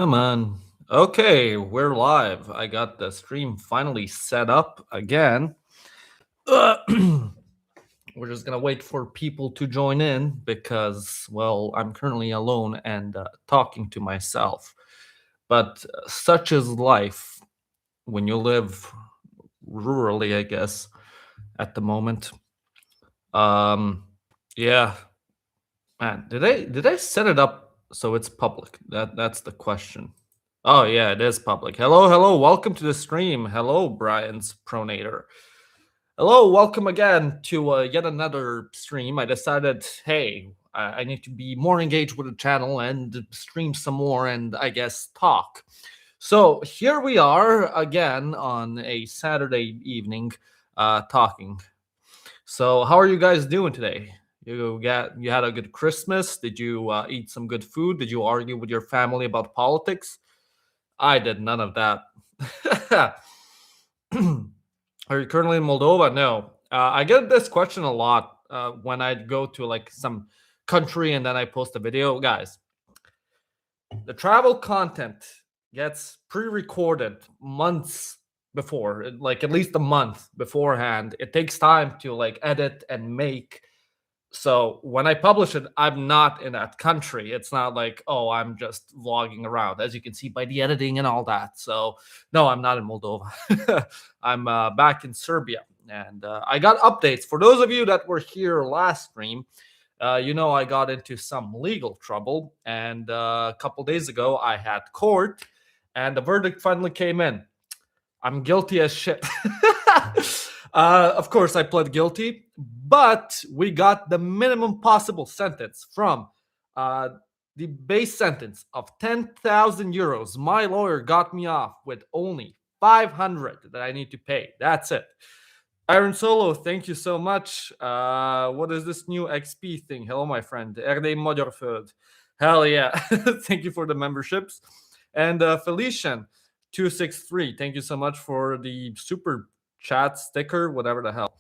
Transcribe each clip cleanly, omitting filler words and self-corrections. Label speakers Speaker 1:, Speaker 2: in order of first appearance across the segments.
Speaker 1: Come on. Okay, we're live. I got the stream finally set up again. We're just gonna wait for people to join in because, well, I'm currently alone and talking to myself. But such is life when you live rurally, I guess, at the moment. Um, yeah, man. Did I set it up so it's public? That's the question. Oh yeah, it is public. Hello, hello, welcome to the stream. Hello, Brian's Pronator. Hello, welcome again to yet another stream. I decided, hey, I need to be more engaged with the channel and stream some more and I guess talk. So here we are again on a Saturday evening talking. So how are you guys doing today? You had a good Christmas? Did you eat some good food? Did you argue with your family about politics? I did none of that. Are you currently in Moldova? No. I get this question a lot when I go to like some country and then I post a video. Guys, the travel content gets pre-recorded months before, like at least a month beforehand. It takes time to like edit and make. So when I publish it, I'm not in that country. It's not like, oh, I'm just vlogging around, as you can see by the editing and all that. So no, I'm not in Moldova. I'm back in Serbia, and I got updates for those of you that were here last stream. I got into some legal trouble, and a couple days ago I had court, and the verdict finally came in. I'm guilty as shit. Of course, I pled guilty, but we got the minimum possible sentence from uh, the base sentence of 10,000 euros. My lawyer got me off with only 500 that I need to pay. That's it. Iron Solo, thank you so much. What is this new XP thing? Hello, my friend. RD Modderfeld. Hell yeah. Thank you for the memberships. And Felician, 263, thank you so much for the super chat sticker, whatever the hell.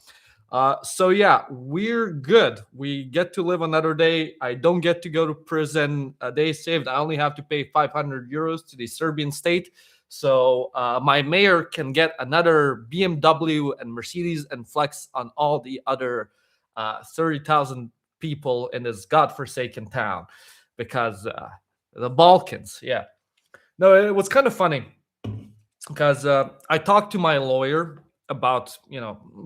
Speaker 1: So yeah, we're good. We get to live another day. I don't get to go to prison. A day saved. I only have to pay 500 euros to the Serbian state. So my mayor can get another BMW and Mercedes and flex on all the other 30,000 people in this godforsaken town because the Balkans. Yeah. No, it was kind of funny because I talked to my lawyer about,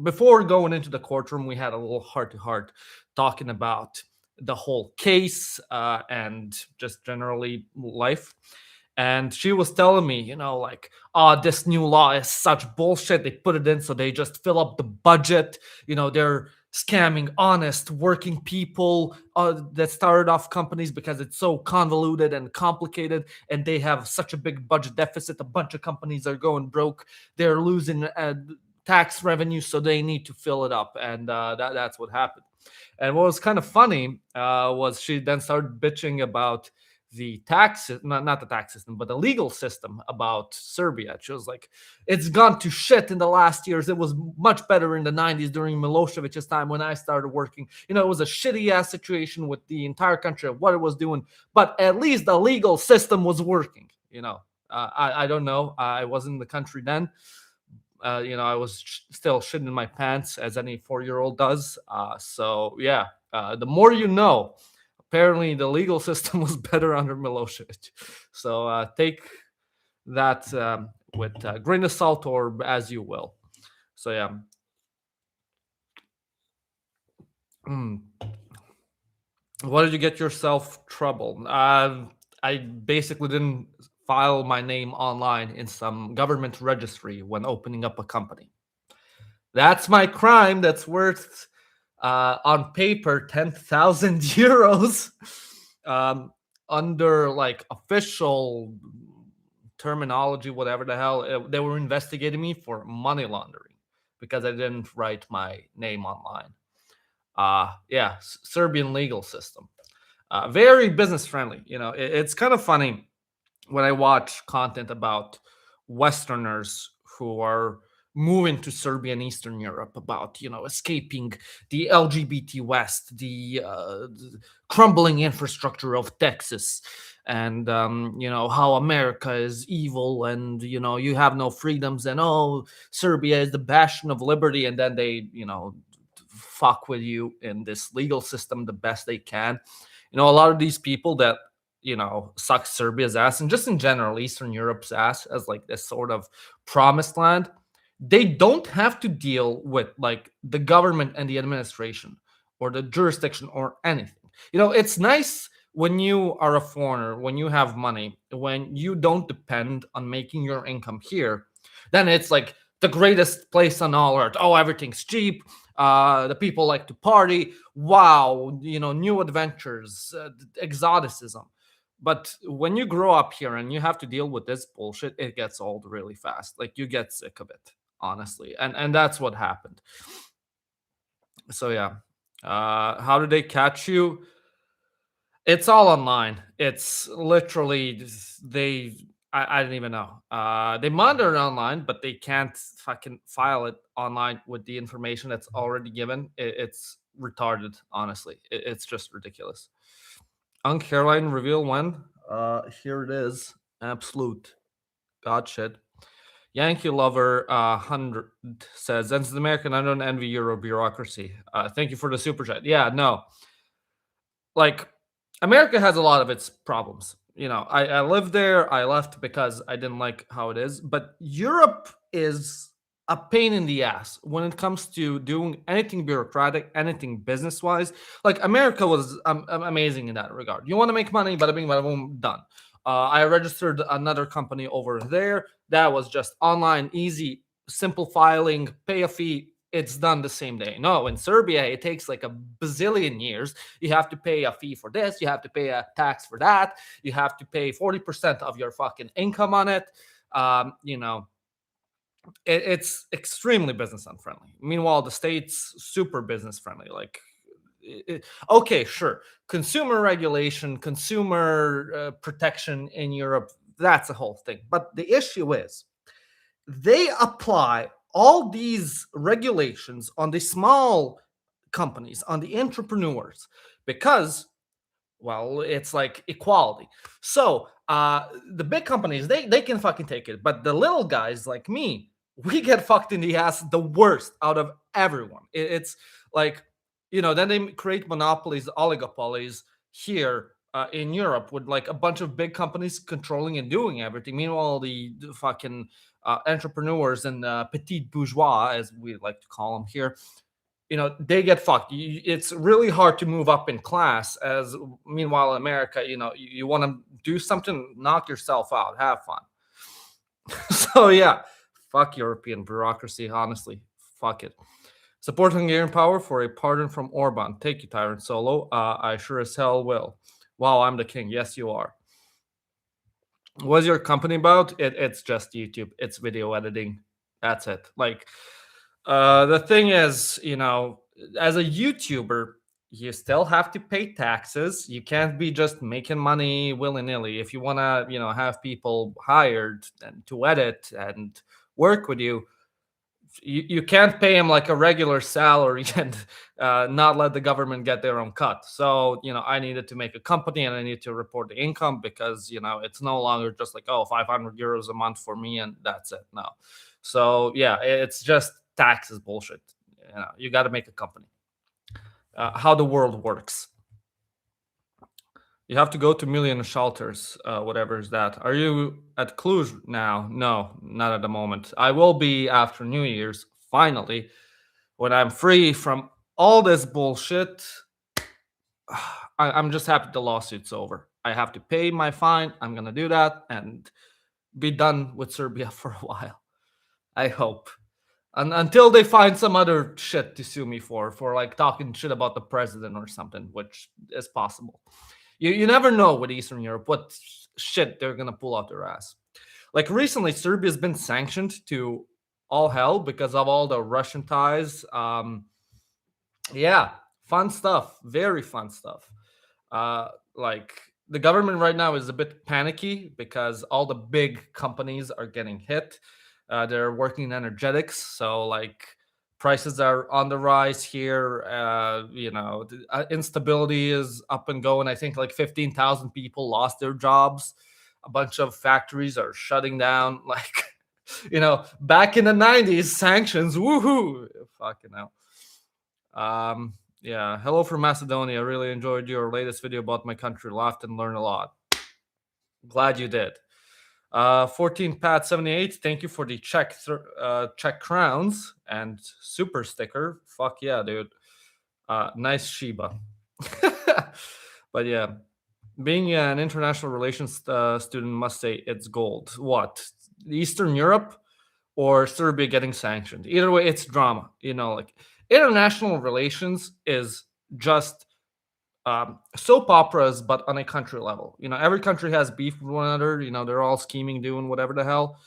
Speaker 1: before going into the courtroom, we had a little heart to heart talking about the whole case and just generally life. And she was telling me, like, oh, this new law is such bullshit. They put it in so they just fill up the budget. They're scamming honest working people that started off companies because it's so convoluted and complicated, and they have such a big budget deficit. A bunch of companies are going broke. They're losing tax revenue, so they need to fill it up, and that's what happened. And what was kind of funny was she then started bitching about the tax, not the tax system, but the legal system about Serbia. She was like, it's gone to shit in the last years. It was much better in the 90s during Milosevic's time when I started working. It was a shitty ass situation with the entire country of what it was doing, but at least the legal system was working. I don't know. I wasn't in the country then. I was still shitting in my pants as any 4-year-old does. So yeah, the more you know. Apparently, the legal system was better under Milosevic. So take that with a grain of salt or as you will. So yeah. Mm. What did you get yourself trouble? I basically didn't file my name online in some government registry when opening up a company. That's my crime. That's worth on paper 10,000 euros. Under like official terminology, whatever the hell, they were investigating me for money laundering because I didn't write my name online. Yeah, Serbian legal system. Very business friendly. It's kind of funny when I watch content about Westerners who are moving to Serbia and Eastern Europe, about escaping the LGBT West, the crumbling infrastructure of Texas, and how America is evil, and you have no freedoms, and oh, Serbia is the bastion of liberty, and then they fuck with you in this legal system the best they can. A lot of these people that suck Serbia's ass, and just in general Eastern Europe's ass, as like this sort of promised land, they don't have to deal with like the government and the administration or the jurisdiction or anything. It's nice when you are a foreigner, when you have money, when you don't depend on making your income here. Then it's like the greatest place on all earth. Oh, everything's cheap. The people like to party. Wow, new adventures, exoticism. But when you grow up here and you have to deal with this bullshit, it gets old really fast. Like, you get sick of it, honestly. And that's what happened. So yeah. How did they catch you? It's all online. It's literally I don't even know. They monitor it online, but they can't fucking file it online with the information that's already given. It's retarded, honestly. It's just ridiculous. On Caroline reveal when? Here it is. Absolute god shit. Yankee lover 100 says, "As an American, I don't envy Euro bureaucracy." Thank you for the super chat. Yeah, no, like, America has a lot of its problems. I lived there. I left because I didn't like how it is. But Europe is a pain in the ass when it comes to doing anything bureaucratic, anything business wise. Like, America was amazing in that regard. You want to make money, bada bing, bada boom, done. I registered another company over there. That was just online, easy, simple filing, pay a fee. It's done the same day. No, in Serbia, it takes like a bazillion years. You have to pay a fee for this. You have to pay a tax for that. You have to pay 40% of your fucking income on it. It's extremely business unfriendly. Meanwhile, the state's super business friendly. Like, okay, sure, consumer regulation, consumer protection in Europe, that's a whole thing. But the issue is they apply all these regulations on the small companies, on the entrepreneurs, because, well, it's like equality. So the big companies, they can fucking take it, but the little guys like me, we get fucked in the ass the worst out of everyone. It's like, then they create monopolies, oligopolies here in Europe, with like a bunch of big companies controlling and doing everything. Meanwhile, the fucking entrepreneurs and petite bourgeois, as we like to call them here, they get fucked. It's really hard to move up in class. As meanwhile, in America, you want to do something, knock yourself out, have fun. So yeah, fuck European bureaucracy. Honestly, fuck it. Support Hungarian power for a pardon from Orban. Take you, Tyrant Solo. I sure as hell will. Wow, I'm the king. Yes, you are. What's your company about? It's just YouTube. It's video editing. That's it. Like, the thing is, as a YouTuber, you still have to pay taxes. You can't be just making money willy-nilly. If you want to, have people hired and to edit and work with you, you can't pay them like a regular salary and not let the government get their own cut. So, I needed to make a company, and I need to report the income, because, it's no longer just like, oh, 500 euros a month for me and that's it. No. So yeah, it's just taxes bullshit. You got to make a company. How the world works. You have to go to million shelters, whatever is that. Are you at Cluj now? No, not at the moment. I will be after New Year's, finally, when I'm free from all this bullshit. I'm just happy the lawsuit's over. I have to pay my fine. I'm going to do that and be done with Serbia for a while. I hope. Until they find some other shit to sue me for like talking shit about the president or something, which is possible. You never know with Eastern Europe what shit they're gonna pull out their ass. Like, recently, Serbia's been sanctioned to all hell because of all the Russian ties. Yeah, fun stuff, very fun stuff. Like, the government right now is a bit panicky because all the big companies are getting hit. They're working in energetics, so like prices are on the rise here. Instability is up and going. I think like 15,000 people lost their jobs. A bunch of factories are shutting down. Like, back in the 90s, sanctions, woohoo, fucking hell. Yeah, hello from Macedonia. I really enjoyed your latest video about my country. Laughed and learned a lot. Glad you did. 14 Pat 78. Thank you for the Czech crowns and super sticker. Fuck yeah, dude. Nice Shiba. But yeah, being an international relations student must say it's gold. What? Eastern Europe or Serbia getting sanctioned? Either way, it's drama. Like international relations is just soap operas, but on a country level. Every country has beef with one another. They're all scheming, doing whatever the hell.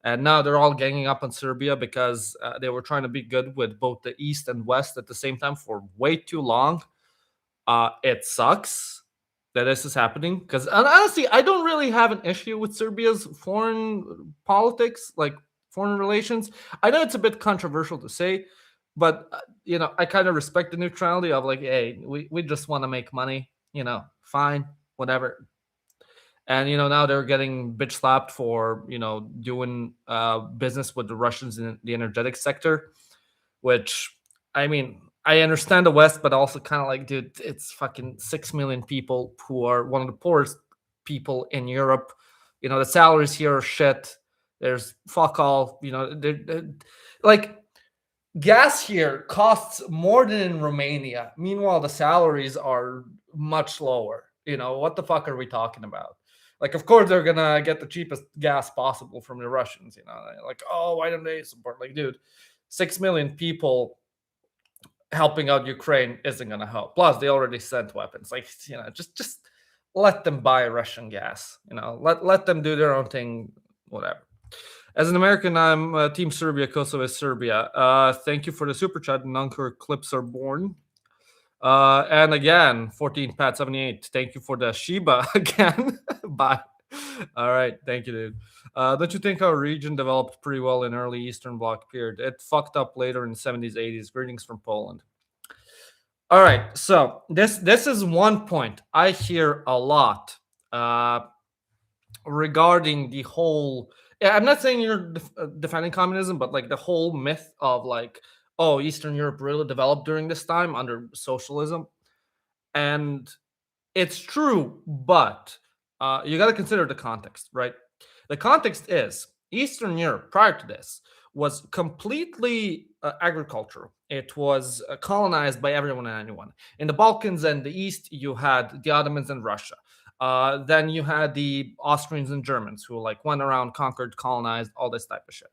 Speaker 1: And now they're all ganging up on Serbia because they were trying to be good with both the East and West at the same time for way too long. It sucks that this is happening because honestly, I don't really have an issue with Serbia's foreign politics, like foreign relations. I know it's a bit controversial to say, but I kind of respect the neutrality of like, hey, we just want to make money, fine, whatever. And now they're getting bitch slapped for doing business with the Russians in the energetic sector, which I mean I understand the West, but also kind of like, dude, it's fucking 6 million people who are one of the poorest people in Europe. The salaries here are shit. There's fuck all. Like gas here costs more than in Romania. Meanwhile, the salaries are much lower. What the fuck are we talking about? Like, of course, they're gonna get the cheapest gas possible from the Russians. Like, oh, why don't they support? Like, dude, 6 million people helping out Ukraine isn't gonna help. Plus, they already sent weapons. Like, just let them buy Russian gas. Let them do their own thing. Whatever. As an American, I'm Team Serbia. Kosovo is Serbia. Thank you for the super chat. Nunker clips are born. And again, 14 Pat 78. Thank you for the Shiba again. Bye. All right, thank you, dude. Don't you think our region developed pretty well in early Eastern Bloc period? It fucked up later in the 70s, 80s. Greetings from Poland. All right, so this is one point I hear a lot regarding the whole. Yeah, I'm not saying you're defending communism, but like the whole myth of like, oh, Eastern Europe really developed during this time under socialism, and it's true, but you got to consider the context, right? The context is Eastern Europe prior to this was completely agricultural. It was colonized by everyone and anyone. In the Balkans and the East, you had the Ottomans and Russia. Then you had the Austrians and Germans who like went around, conquered, colonized, all this type of shit.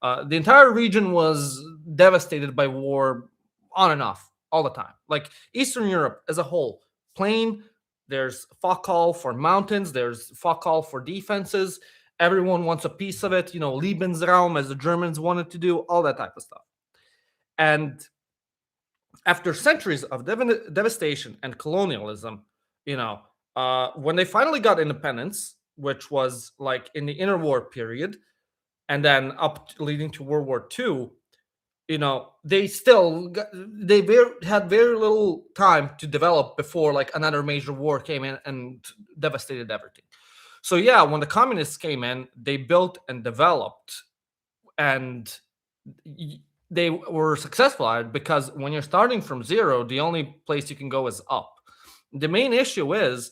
Speaker 1: The entire region was devastated by war on and off all the time. Like Eastern Europe as a whole, plain. There's fuck all for mountains. There's fuck all for defenses. Everyone wants a piece of it. Lebensraum, as the Germans wanted to do, all that type of stuff. And after centuries of devastation and colonialism, when they finally got independence, which was like in the interwar period, and then leading to World War II, they still had very little time to develop before like another major war came in and devastated everything. So yeah, when the communists came in, they built and developed, and they were successful at it because when you're starting from zero, the only place you can go is up. The main issue is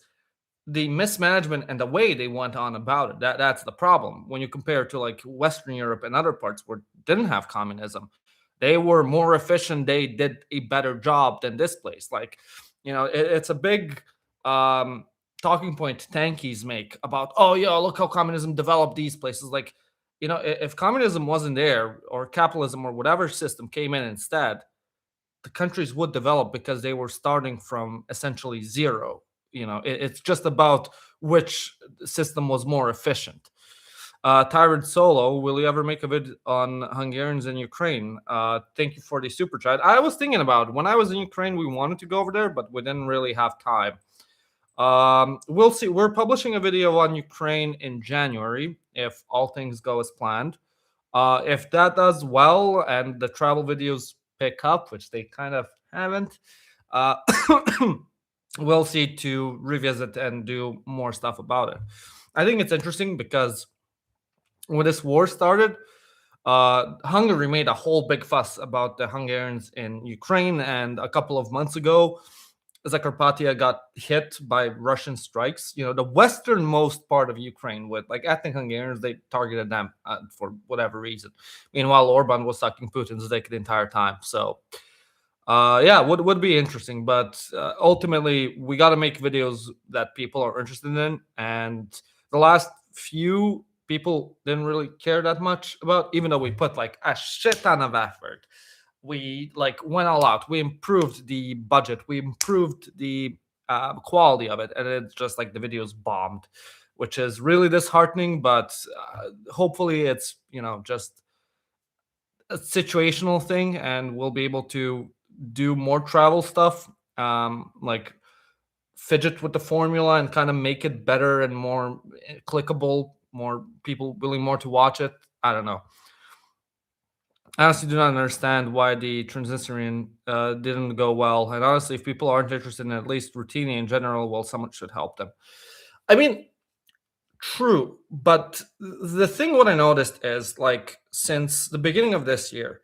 Speaker 1: the mismanagement and the way they went on about it. That's the problem. When you compare to like Western Europe and other parts where didn't have communism, they were more efficient. They did a better job than this place. Like, it's a big talking point tankies make about, oh yeah, look how communism developed these places. Like, if communism wasn't there or capitalism or whatever system came in instead, the countries would develop because they were starting from essentially zero. It's just about which system was more efficient. Tyrant Solo, will you ever make a vid on Hungarians in Ukraine? Thank you for the super chat. I was thinking about when I was in Ukraine, we wanted to go over there, but we didn't really have time. We'll see. We're publishing a video on Ukraine in January if all things go as planned. If that does well and the travel videos pick up, which they kind of haven't, uh, we'll see to revisit and do more stuff about it. I think it's interesting because when this war started, Hungary made a whole big fuss about the Hungarians in Ukraine, and a couple of months ago, Zakarpattia got hit by Russian strikes. You know, the westernmost part of Ukraine with like ethnic Hungarians, they targeted them for whatever reason. Meanwhile, Orban was sucking Putin's dick the entire time. So, yeah, would be interesting. But ultimately, we got to make videos that people are interested in. And the last few people didn't really care that much about, even though we put like a shit ton of effort. We like went all out. We improved the budget. We improved the quality of it, and it's just like the videos bombed, which is really disheartening. But hopefully, it's just a situational thing, and we'll be able to do more travel stuff, like fidget with the formula and kind of make it better and more clickable, more people willing more to watch it. I don't know. I honestly do not understand why the Transnistrian didn't go well. And honestly, if people aren't interested in at least Routini in general, well, someone should help them. I mean, true. But the thing what I noticed is like since the beginning of this year,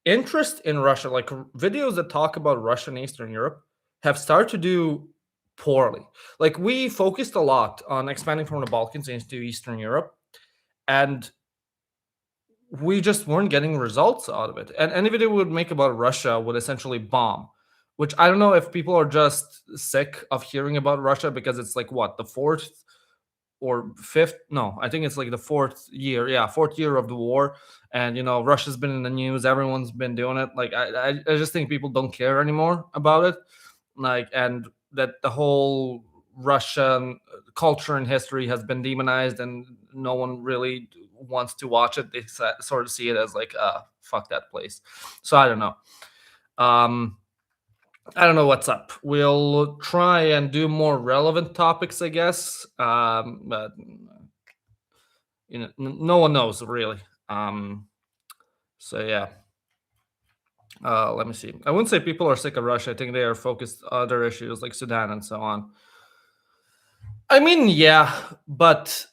Speaker 1: interest in Russia, like videos that talk about Russia and Eastern Europe, have started to do poorly. Like we focused a lot on expanding from the Balkans into Eastern Europe, and we just weren't getting results out of it. And any video we would make about Russia would essentially bomb, which I don't know if people are just sick of hearing about Russia because it's like what, the fourth or fifth? No, I think it's like the fourth year. Yeah, fourth year of the war. And, Russia's been in the news. Everyone's been doing it. Like, I just think people don't care anymore about it. Like, and that the whole Russian culture and history has been demonized and no one really wants to watch it. They sort of see it as like, fuck that place. So I don't know. I don't know what's up. We'll try and do more relevant topics, I guess. But no one knows really. So yeah. Let me see. I wouldn't say people are sick of Russia. I think they are focused on other issues like Sudan and so on. I mean, yeah, but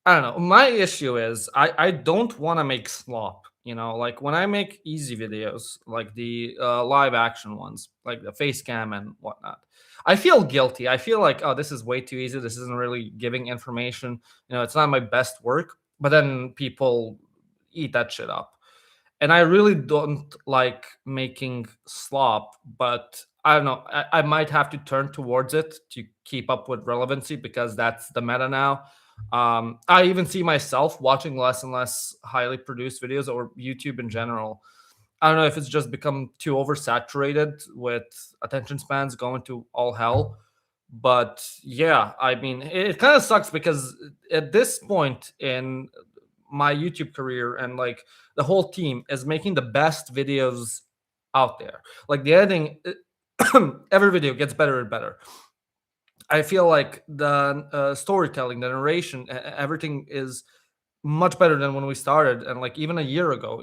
Speaker 1: I don't know. My issue is I don't want to make slop. Like when I make easy videos, like the live action ones, like the face cam and whatnot, I feel guilty. I feel like, oh, this is way too easy. This isn't really giving information. It's not my best work. But then people eat that shit up. And I really don't like making slop, but I don't know. I might have to turn towards it to keep up with relevancy because that's the meta now. I even see myself watching less and less highly produced videos or YouTube in general. I don't know if it's just become too oversaturated with attention spans going to all hell. But yeah, I mean, it kind of sucks because at this point in my YouTube career and like the whole team is making the best videos out there. Like the editing, every video gets better and better. I feel like the storytelling, the narration, everything is much better than when we started. And like even a year ago,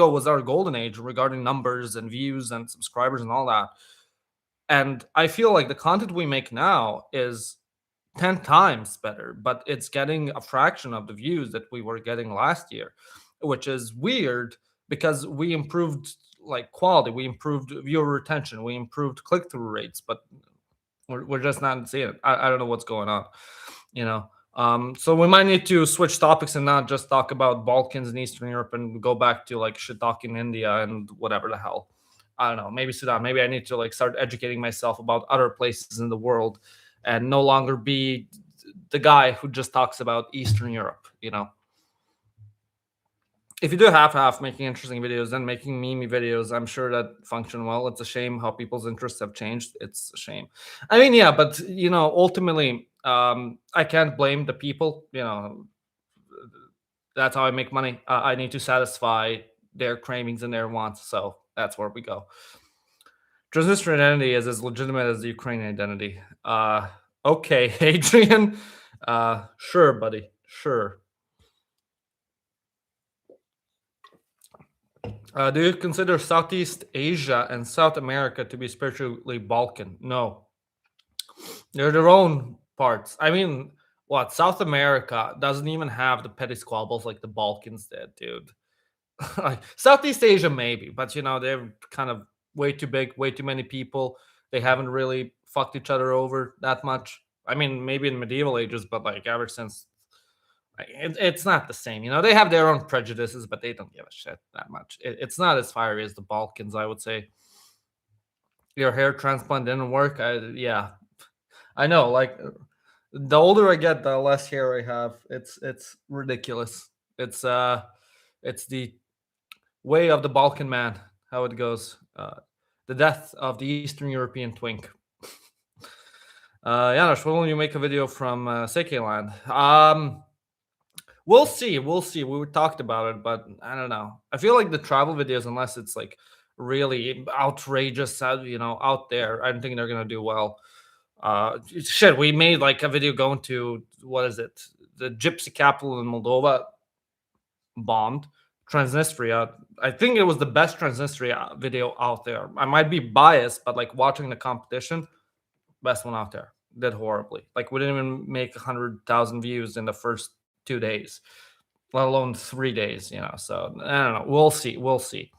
Speaker 1: was our golden age regarding numbers and views and subscribers and all that. And I feel like the content we make now is 10 times better, but it's getting a fraction of the views that we were getting last year, which is weird because we improved like quality, we improved viewer retention, we improved click-through rates, but we're just not seeing it. I don't know what's going on, you know. So we might need to switch topics and not just talk about Balkans and Eastern Europe and go back to like shit talking India and whatever the hell. I don't know, maybe Sudan. Maybe I need to like start educating myself about other places in the world and no longer be the guy who just talks about Eastern Europe, If you do half making interesting videos and making meme videos, I'm sure that function well. It's a shame how people's interests have changed. It's a shame. I mean, yeah, but ultimately, I can't blame the people. That's how I make money. I need to satisfy their cravings and their wants. So that's where we go. Transnistrian identity is as legitimate as the Ukrainian identity. Okay, Adrian. Sure, buddy. Sure. Do you consider Southeast Asia and South America to be spiritually Balkan? No, they're their own parts. I mean, what South America doesn't even have the petty squabbles like the Balkans did, dude. Like Southeast Asia, maybe, but they're kind of way too big, way too many people. They haven't really fucked each other over that much. I mean, maybe in medieval ages, but like ever since, it's not the same. They have their own prejudices, but they don't give a shit that much. It's not as fiery as the Balkans, I would say. Your hair transplant didn't work. Yeah, I know. Like the older I get, the less hair I have. It's ridiculous. It's the way of the Balkan man, how it goes. The death of the Eastern European twink. Janos, when will you make a video from Seke Land? We'll see. We'll see. We talked about it, but I don't know. I feel like the travel videos, unless it's like really outrageous, out there, I don't think they're gonna do well. Shit, we made like a video going to what is it? The gypsy capital in Moldova bombed. Transnistria. I think it was the best Transnistria video out there. I might be biased, but like watching the competition, best one out there. Did horribly. Like we didn't even make 100,000 views in the first 2 days, let alone 3 days. So I don't know. We'll see. We'll see.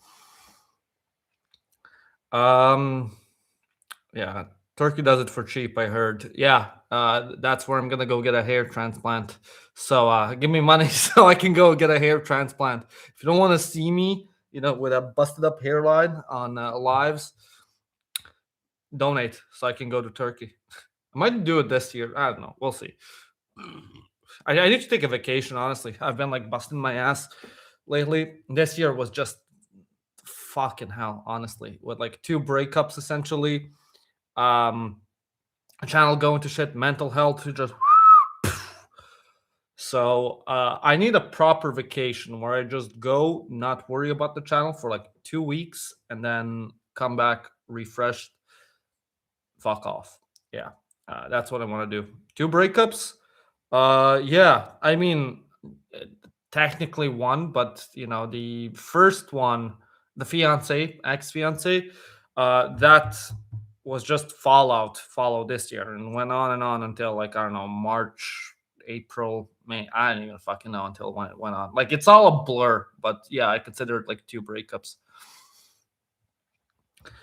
Speaker 1: Yeah, Turkey does it for cheap, I heard. Yeah, that's where I'm gonna go get a hair transplant. So give me money so I can go get a hair transplant. If you don't want to see me, with a busted up hairline on lives, donate so I can go to Turkey. I might do it this year. I don't know. We'll see. I need to take a vacation, honestly. I've been like busting my ass lately. This year was just fucking hell, honestly, with like 2 breakups essentially. A channel going to shit, mental health to just. So I need a proper vacation where I just go, not worry about the channel for like 2 weeks, and then come back refreshed. Fuck off. Yeah, that's what I want to do. 2 breakups. Yeah, I mean, uh, technically one, but the first one, the fiance, ex fiance, that was just follow this year and went on and on until like I don't know March, April, May. I don't even fucking know until when it went on. Like it's all a blur, but yeah, I consider it like 2 breakups.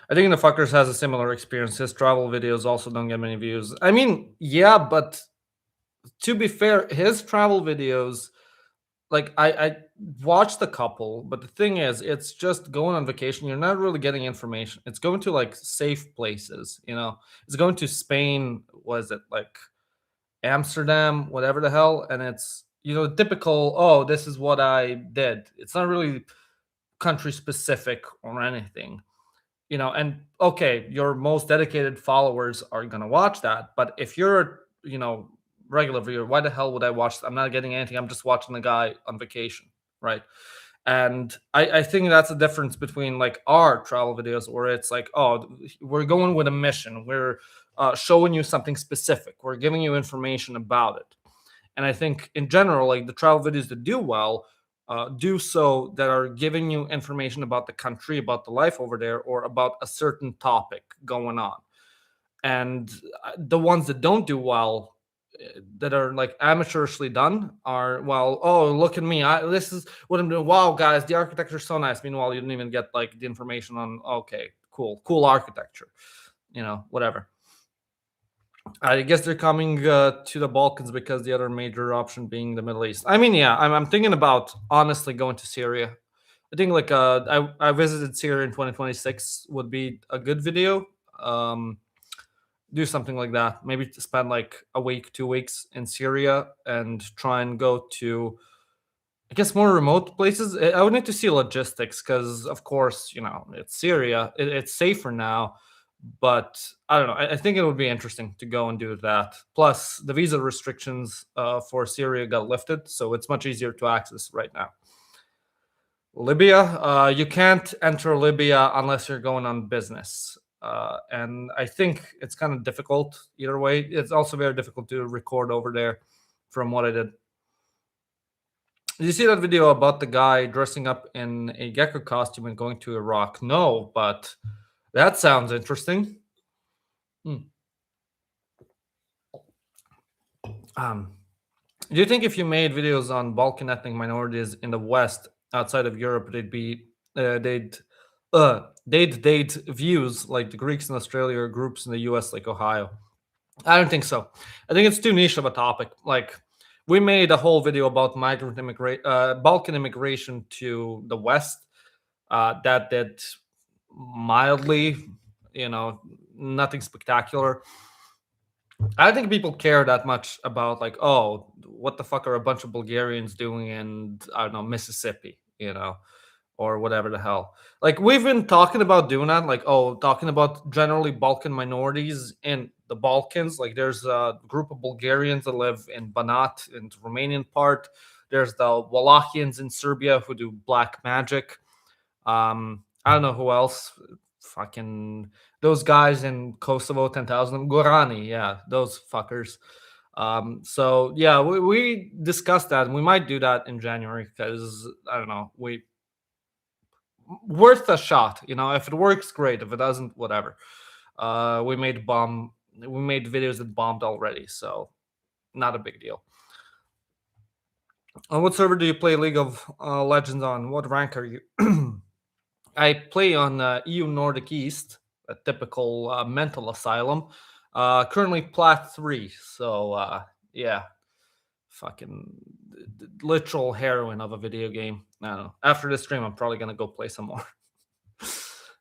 Speaker 1: I think the fuckers has a similar experience. His travel videos also don't get many views. I mean, yeah, but to be fair, his travel videos, like I watched a couple, but the thing is, it's just going on vacation. You're not really getting information. It's going to like safe places. It's going to Spain. Was it like Amsterdam, whatever the hell? And it's typical. Oh, this is what I did. It's not really country specific or anything. And okay, your most dedicated followers are gonna watch that. But if you're, regular viewer, why the hell would I watch? I'm not getting anything. I'm just watching the guy on vacation, right? And I think that's the difference between like our travel videos, where it's like, oh, we're going with a mission. We're showing you something specific. We're giving you information about it. And I think in general, like the travel videos that do well, do so that are giving you information about the country, about the life over there, or about a certain topic going on. And the ones that don't do well, that are like amateurishly done, are, well, oh, look at me, this is what I'm doing. Wow, guys, the architecture is so nice. Meanwhile, you didn't even get like the information on, okay, cool architecture, whatever. I guess they're coming to the Balkans because the other major option being the Middle East. I mean, yeah, I'm thinking about honestly going to Syria. I think like I visited Syria in 2026 would be a good video. Do something like that. Maybe to spend like a week, 2 weeks in Syria and try and go to, I guess, more remote places. I would need to see logistics because, of course, it's Syria. It's safer now, but I don't know. I think it would be interesting to go and do that. Plus, the visa restrictions for Syria got lifted, so it's much easier to access right now. Libya, you can't enter Libya unless you're going on business. And I think it's kind of difficult either way. It's also very difficult to record over there from what I did. Did you see that video about the guy dressing up in a gecko costume and going to Iraq? No, but that sounds interesting. Hmm. Um, do you think if you made videos on Balkan ethnic minorities in the West outside of Europe, uh, they'd they'd date views like the Greeks in Australia or groups in the U.S. like Ohio? I don't think so. I think it's too niche of a topic. Like we made a whole video about Balkan immigration to the West. That did mildly, nothing spectacular. I don't think people care that much about like, oh, what the fuck are a bunch of Bulgarians doing in I don't know Mississippi, or whatever the hell. Like we've been talking about doing that, like talking about generally Balkan minorities in the Balkans. Like there's a group of Bulgarians that live in Banat in the Romanian part. There's the Wallachians in Serbia who do black magic. I don't know who else. Fucking those guys in Kosovo, 10,000. Gorani, yeah, those fuckers. So yeah, we discussed that, and we might do that in January because I don't know, we worth a shot. If it works, great. If it doesn't, whatever. We made videos that bombed already, so not a big deal. On what server do you play League of Legends on? What rank are you? I play on EU Nordic East, a typical mental asylum. Currently plat 3, so yeah, fucking literal heroin of a video game. I don't know. After this stream, I'm probably gonna go play some more.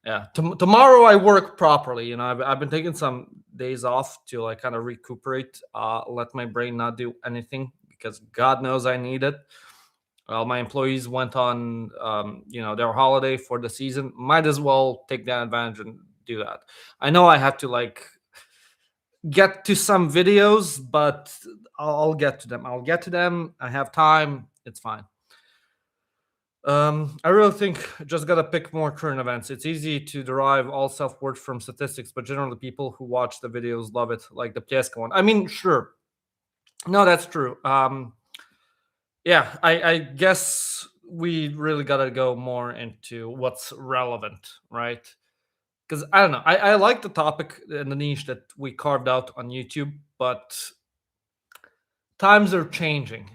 Speaker 1: Yeah, tomorrow I work properly. I've been taking some days off to like kind of recuperate, let my brain not do anything because God knows I need it. Well, my employees went on, their holiday for the season. Might as well take that advantage and do that. I know I have to like get to some videos, but I'll get to them. I'll get to them. I have time. It's fine. I really think just gotta pick more current events. It's easy to derive all self worth from statistics, but generally, people who watch the videos love it, like the Pieska one. I mean, sure, no, that's true. Yeah, I guess we really gotta go more into what's relevant, right? Because I don't know, I like the topic and the niche that we carved out on YouTube, but times are changing.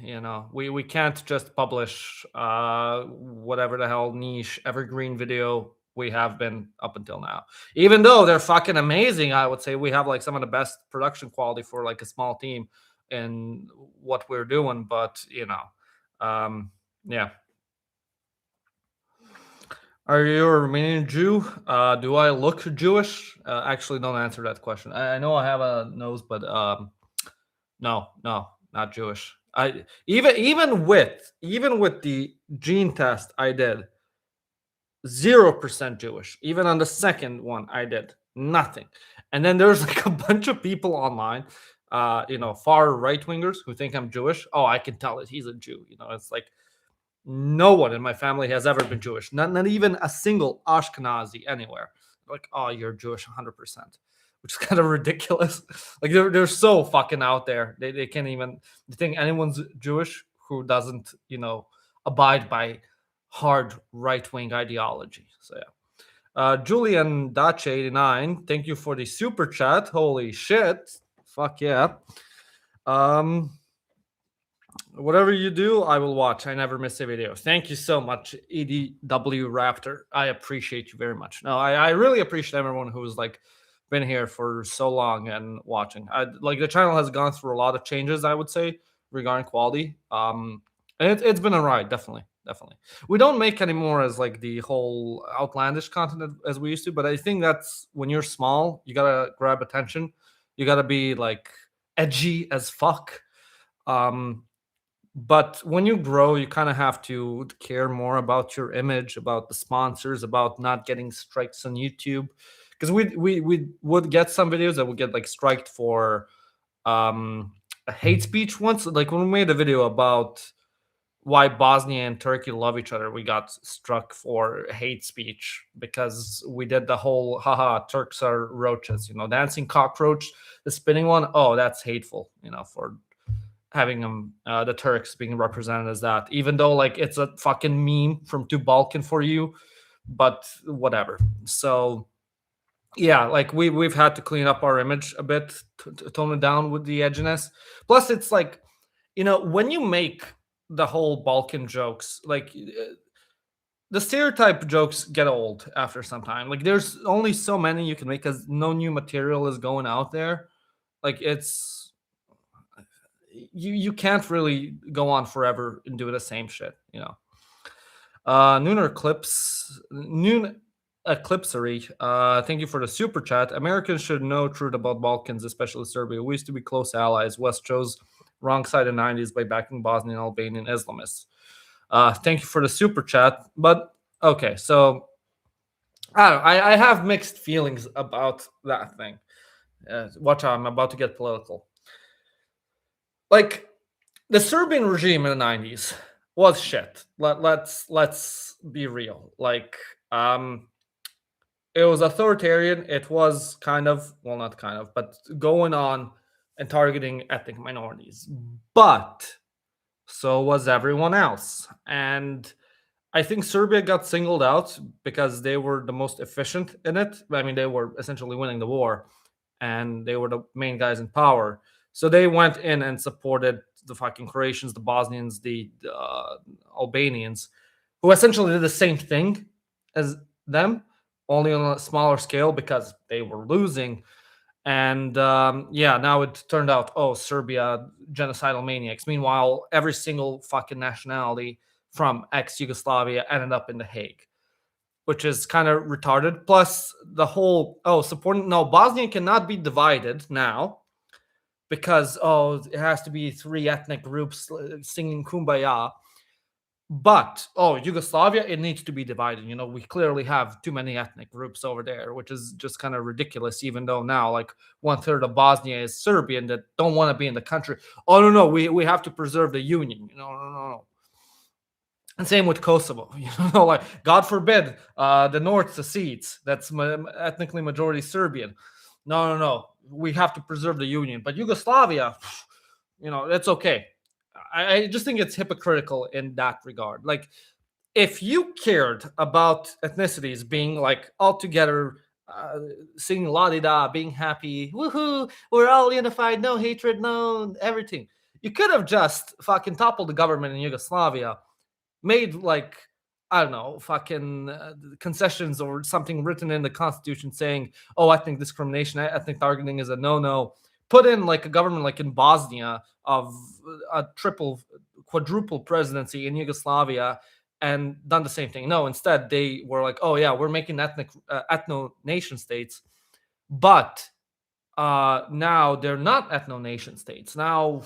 Speaker 1: We can't just publish whatever the hell niche evergreen video we have been up until now, even though they're fucking amazing. I would say we have like some of the best production quality for like a small team in what we're doing, but yeah. Are you a Romanian Jew? Do I look Jewish? Actually, don't answer that question. I know I have a nose, but no, not Jewish. I even with the gene test I did, 0% Jewish. Even on the second one I did nothing. And then there's like a bunch of people online, far right wingers who think I'm Jewish. Oh, I can tell it. He's a Jew. It's like no one in my family has ever been Jewish. Not even a single Ashkenazi anywhere. Like, oh, you're Jewish 100%, which is kind of ridiculous. Like they're so fucking out there. They can't even think anyone's Jewish who doesn't, abide by hard right wing ideology. So yeah. Julian Dache 89, thank you for the super chat. Holy shit. Fuck yeah. Whatever you do, I will watch. I never miss a video. Thank you so much, EDW Raptor. I appreciate you very much. No, I really appreciate everyone who's like been here for so long and watching. Like the channel has gone through a lot of changes, I would say, regarding quality. And it's been a ride, definitely. We don't make anymore as like the whole outlandish content as we used to, but I think that's when you're small, you gotta grab attention. You gotta be like edgy as fuck. But when you grow, you kind of have to care more about your image, about the sponsors, about not getting strikes on YouTube. Because we would get some videos that would get like striked for a hate speech once. Like when we made a video about why Bosnia and Turkey love each other, we got struck for hate speech because we did the whole haha Turks are roaches, dancing cockroach, the spinning one. Oh, that's hateful, for having the Turks being represented as that, even though like it's a fucking meme from two Balkan for you, but whatever. So yeah, like we've had to clean up our image a bit, to tone it down with the edginess. Plus, it's like, when you make the whole Balkan jokes, like the stereotype jokes get old after some time. Like there's only so many you can make because no new material is going out there. Like it's you can't really go on forever and do the same shit. Noon Eclipsery. Thank you for the super chat. Americans should know truth about Balkans, especially Serbia. We used to be close allies. West chose wrong side in the 90s by backing Bosnian Albanian Islamists. Thank you for the super chat. But okay, so I don't know. I have mixed feelings about that thing. Watch out, I'm about to get political. Like the Serbian regime in the 90s was shit. Let's be real. Like it was authoritarian. It was kind of, well, not kind of, but going on and targeting ethnic minorities. But so was everyone else. And I think Serbia got singled out because they were the most efficient in it. I mean, they were essentially winning the war and they were the main guys in power. So they went in and supported the fucking Croatians, the Bosnians, the Albanians, who essentially did the same thing as them, only on a smaller scale because they were losing. And now it turned out, Serbia, genocidal maniacs. Meanwhile, every single fucking nationality from ex-Yugoslavia ended up in The Hague, which is kind of retarded. Plus, the whole, Bosnia cannot be divided now because, it has to be three ethnic groups singing Kumbaya. But Yugoslavia, it needs to be divided. We clearly have too many ethnic groups over there, which is just kind of ridiculous. Even though now, like 1/3 of Bosnia is Serbian that don't want to be in the country. Oh no, we have to preserve the union. No. And same with Kosovo. Like God forbid the North secedes. That's ethnically majority Serbian. No. We have to preserve the union. But Yugoslavia, it's okay. I just think it's hypocritical in that regard. Like, if you cared about ethnicities being like all together, singing la di da, being happy, woohoo, we're all unified, no hatred, no everything, you could have just fucking toppled the government in Yugoslavia, made like, I don't know, fucking concessions or something written in the constitution saying, ethnic discrimination, ethnic targeting is a no. Put in like a government like in Bosnia of a quadruple presidency in Yugoslavia and done the same thing. No, instead they were like, we're making ethno nation states, but now they're not ethno nation states. Now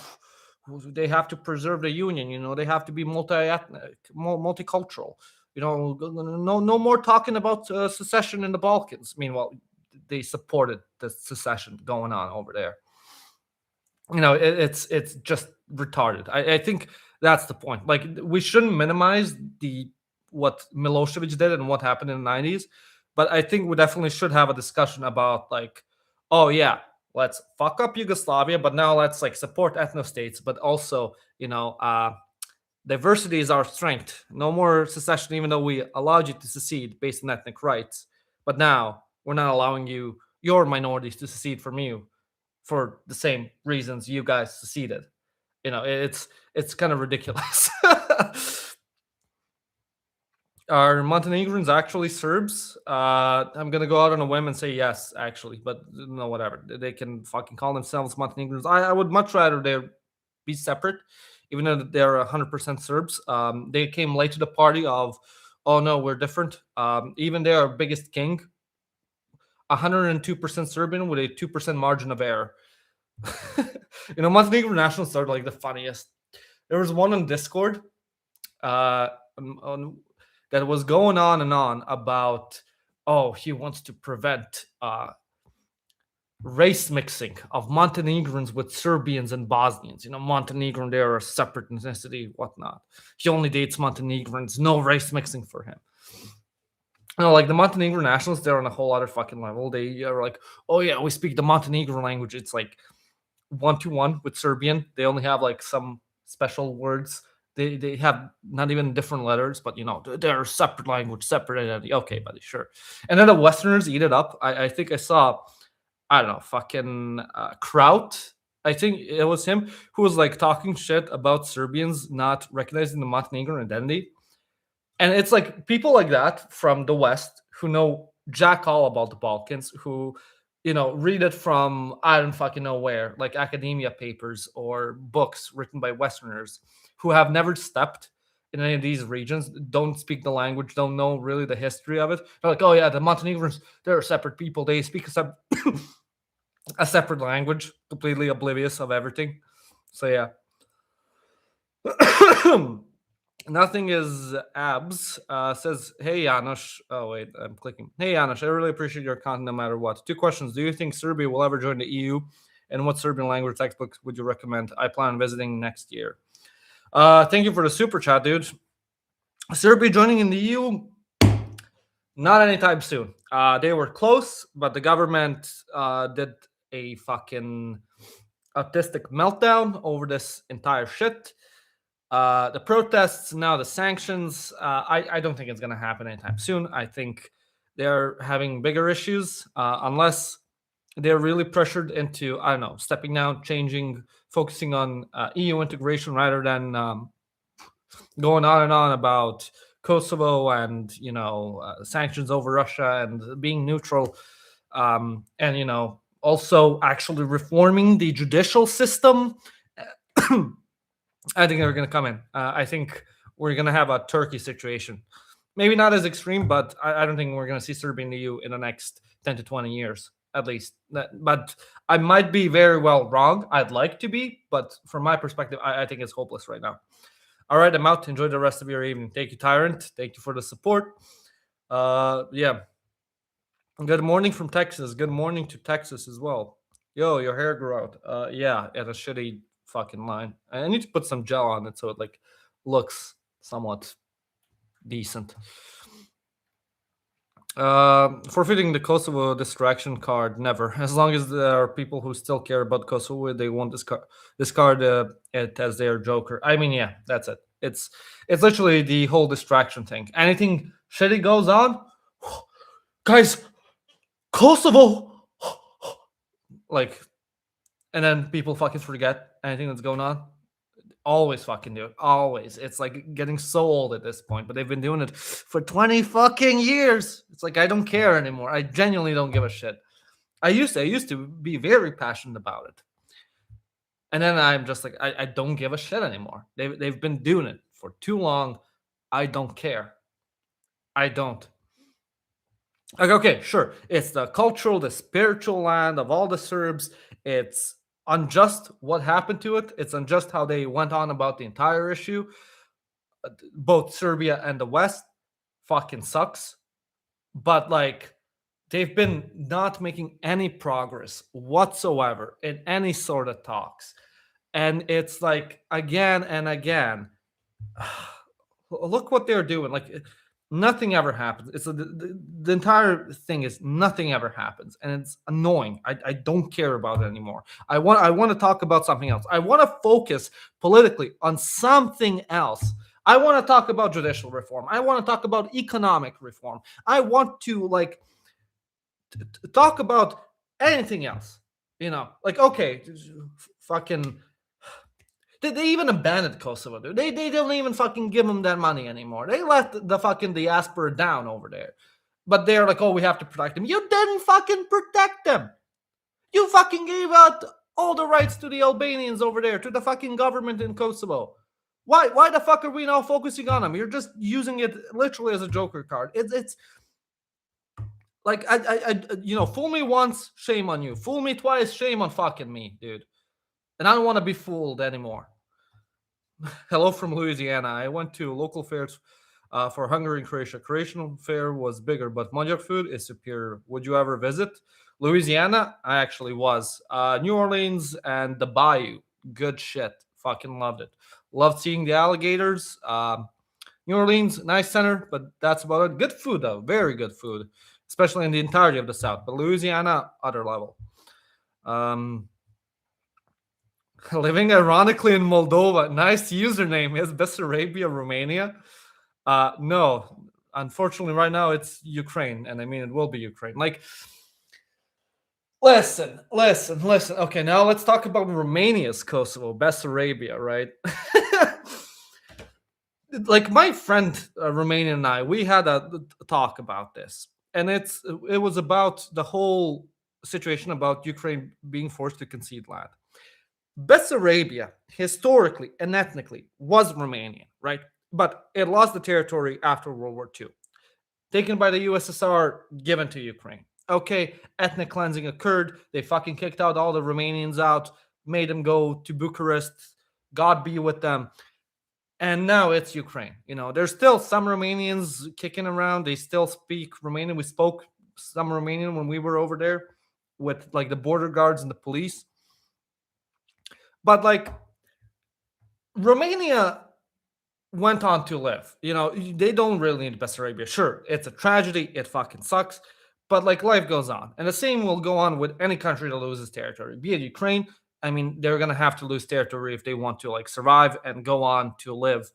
Speaker 1: they have to preserve the union. They have to be multi-ethnic, multicultural. No more talking about secession in the Balkans. Meanwhile, they supported the secession going on over there. It's just retarded. I think that's the point. Like, we shouldn't minimize what Milosevic did and what happened in the 90s, but I think we definitely should have a discussion about like, let's fuck up Yugoslavia, but now let's like support ethno states, but also diversity is our strength. No more secession, even though we allowed you to secede based on ethnic rights, but now we're not allowing your minorities to secede from you for the same reasons you guys seceded. It's kind of ridiculous. Are Montenegrins actually Serbs? I'm gonna go out on a whim and say yes, actually, but no, whatever. They can fucking call themselves Montenegrins. I would much rather they be separate, even though they're 100% Serbs. They came late to the party of, oh no, we're different. Even their biggest king, 102% Serbian with a 2% margin of error. Montenegro nationalists are like the funniest. There was one on Discord that was going on and on about, he wants to prevent race mixing of Montenegrins with Serbians and Bosnians. Montenegrin, they're a separate ethnicity, whatnot. He only dates Montenegrins, no race mixing for him. Like the Montenegro nationalists, they're on a whole other fucking level. They are like, we speak the Montenegro language. It's like, one-to-one with Serbian. They only have like some special words. They have not even different letters, but they're a separate language, separate identity. Okay, buddy, sure. And then the Westerners eat it up. I think I saw, I don't know, fucking Kraut. I think it was him who was like talking shit about Serbians not recognizing the Montenegrin identity. And it's like people like that from the West who know jack all about the Balkans, who read it from I don't fucking know where, like academia papers or books written by Westerners who have never stepped in any of these regions, don't speak the language, don't know really the history of it. They're like, oh yeah, the Montenegrins, they're separate people. They speak a separate language, completely oblivious of everything. So yeah. Nothing is abs. Says, hey Janos. Oh wait, I'm clicking. Hey Janos, I really appreciate your content no matter what. Two questions. Do you think Serbia will ever join the EU? And what Serbian language textbooks would you recommend? I plan on visiting next year. Thank you for the super chat, dude. Serbia joining in the EU? Not anytime soon. They were close, but the government did a fucking autistic meltdown over this entire shit. The protests, now the sanctions, I don't think it's going to happen anytime soon. I think they're having bigger issues unless they're really pressured into, I don't know, stepping down, changing, focusing on EU integration rather than going on and on about Kosovo and, sanctions over Russia and being neutral. And, also actually reforming the judicial system. I think they're going to come in. I think we're going to have a Turkey situation. Maybe not as extreme, but I don't think we're going to see Serbia in the EU in the next 10 to 20 years, at least. But I might be very well wrong. I'd like to be, but from my perspective, I think it's hopeless right now. All right, I'm out. Enjoy the rest of your evening. Thank you, Tyrant. Thank you for the support. Yeah. Good morning from Texas. Good morning to Texas as well. Yo, your hair grew out. Yeah, at a shitty fucking line. I need to put some gel on it so it like looks somewhat decent. Forfeiting the Kosovo distraction card, never. As long as there are people who still care about Kosovo, they won't discard it as their joker. I mean, yeah, that's it. It's literally the whole distraction thing. Anything shitty goes on, guys, Kosovo, like, and then people fucking forget anything that's going on. Always fucking do it. Always. It's like getting so old at this point, but they've been doing it for 20 fucking years. It's like I don't care anymore. I genuinely don't give a shit. I used to be very passionate about it. And then I'm just like, I don't give a shit anymore. They've been doing it for too long. I don't care. I don't. Like, okay, sure. It's the cultural, the spiritual land of all the Serbs. It's unjust what happened to it. It's unjust how they went on about the entire issue. Both Serbia and the West fucking sucks. But like, they've been not making any progress whatsoever in any sort of talks. And it's like, again and again, look what they're doing. Like, nothing ever happens. It's the entire thing is nothing ever happens, and it's annoying. I don't care about it anymore. I want to talk about something else. I want to focus politically on something else. I want to talk about judicial reform. I want to talk about economic reform. I want to like talk about anything else. Like, okay, fucking. They even abandoned Kosovo, dude. They don't even fucking give them that money anymore. They let the fucking diaspora down over there. But they're like, oh, we have to protect them. You didn't fucking protect them. You fucking gave out all the rights to the Albanians over there, to the fucking government in Kosovo. Why the fuck are we now focusing on them? You're just using it literally as a joker card. It's like I fool me once, shame on you. Fool me twice, shame on fucking me, dude. And I don't want to be fooled anymore. Hello from Louisiana. I went to local fairs for Hungary and Croatia. Croatian fair was bigger, but Magyar food is superior. Would you ever visit Louisiana? I actually was. New Orleans and the Bayou. Good shit. Fucking loved it. Loved seeing the alligators. New Orleans, nice center, but that's about it. Good food, though. Very good food, especially in the entirety of the South. But Louisiana, other level. Living ironically in Moldova. Nice username. Is Bessarabia Romania? No, unfortunately, right now it's Ukraine, and I mean it will be Ukraine. Like, listen. Okay, now let's talk about Romania's Kosovo, Bessarabia, right? Like my friend Romanian and I, we had a talk about this, and it was about the whole situation about Ukraine being forced to concede land. Bessarabia, historically and ethnically, was Romanian, right? But it lost the territory after World War II, taken by the USSR, given to Ukraine. Okay, ethnic cleansing occurred. They fucking kicked out all the Romanians out, made them go to Bucharest. God be with them. And now it's Ukraine. You know, there's still some Romanians kicking around. They still speak Romanian. We spoke some Romanian when we were over there with like the border guards and the police. But like Romania went on to live. You know, they don't really need Bessarabia. Sure, it's a tragedy. It fucking sucks. But like life goes on. And the same will go on with any country that loses territory, be it Ukraine. I mean, they're going to have to lose territory if they want to like survive and go on to live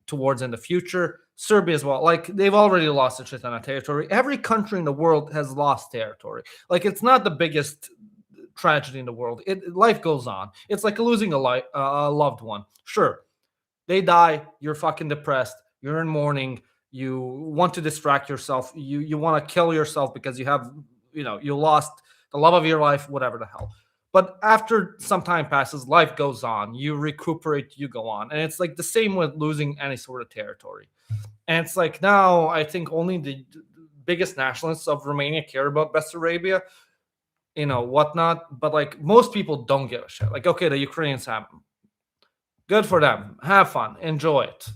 Speaker 1: towards in the future. Serbia as well. Like they've already lost a shit ton of territory. Every country in the world has lost territory. Like it's not the biggest tragedy in the world. Life goes on. It's like losing a loved one. Sure, they die. You're fucking depressed. You're in mourning. You want to distract yourself. You want to kill yourself because you lost the love of your life. Whatever the hell. But after some time passes, life goes on. You recuperate. You go on, and it's like the same with losing any sort of territory. And it's like now I think only the biggest nationalists of Romania care about Bessarabia, whatnot. But like most people don't give a shit. Like, okay, the Ukrainians have good for them. Have fun, enjoy it.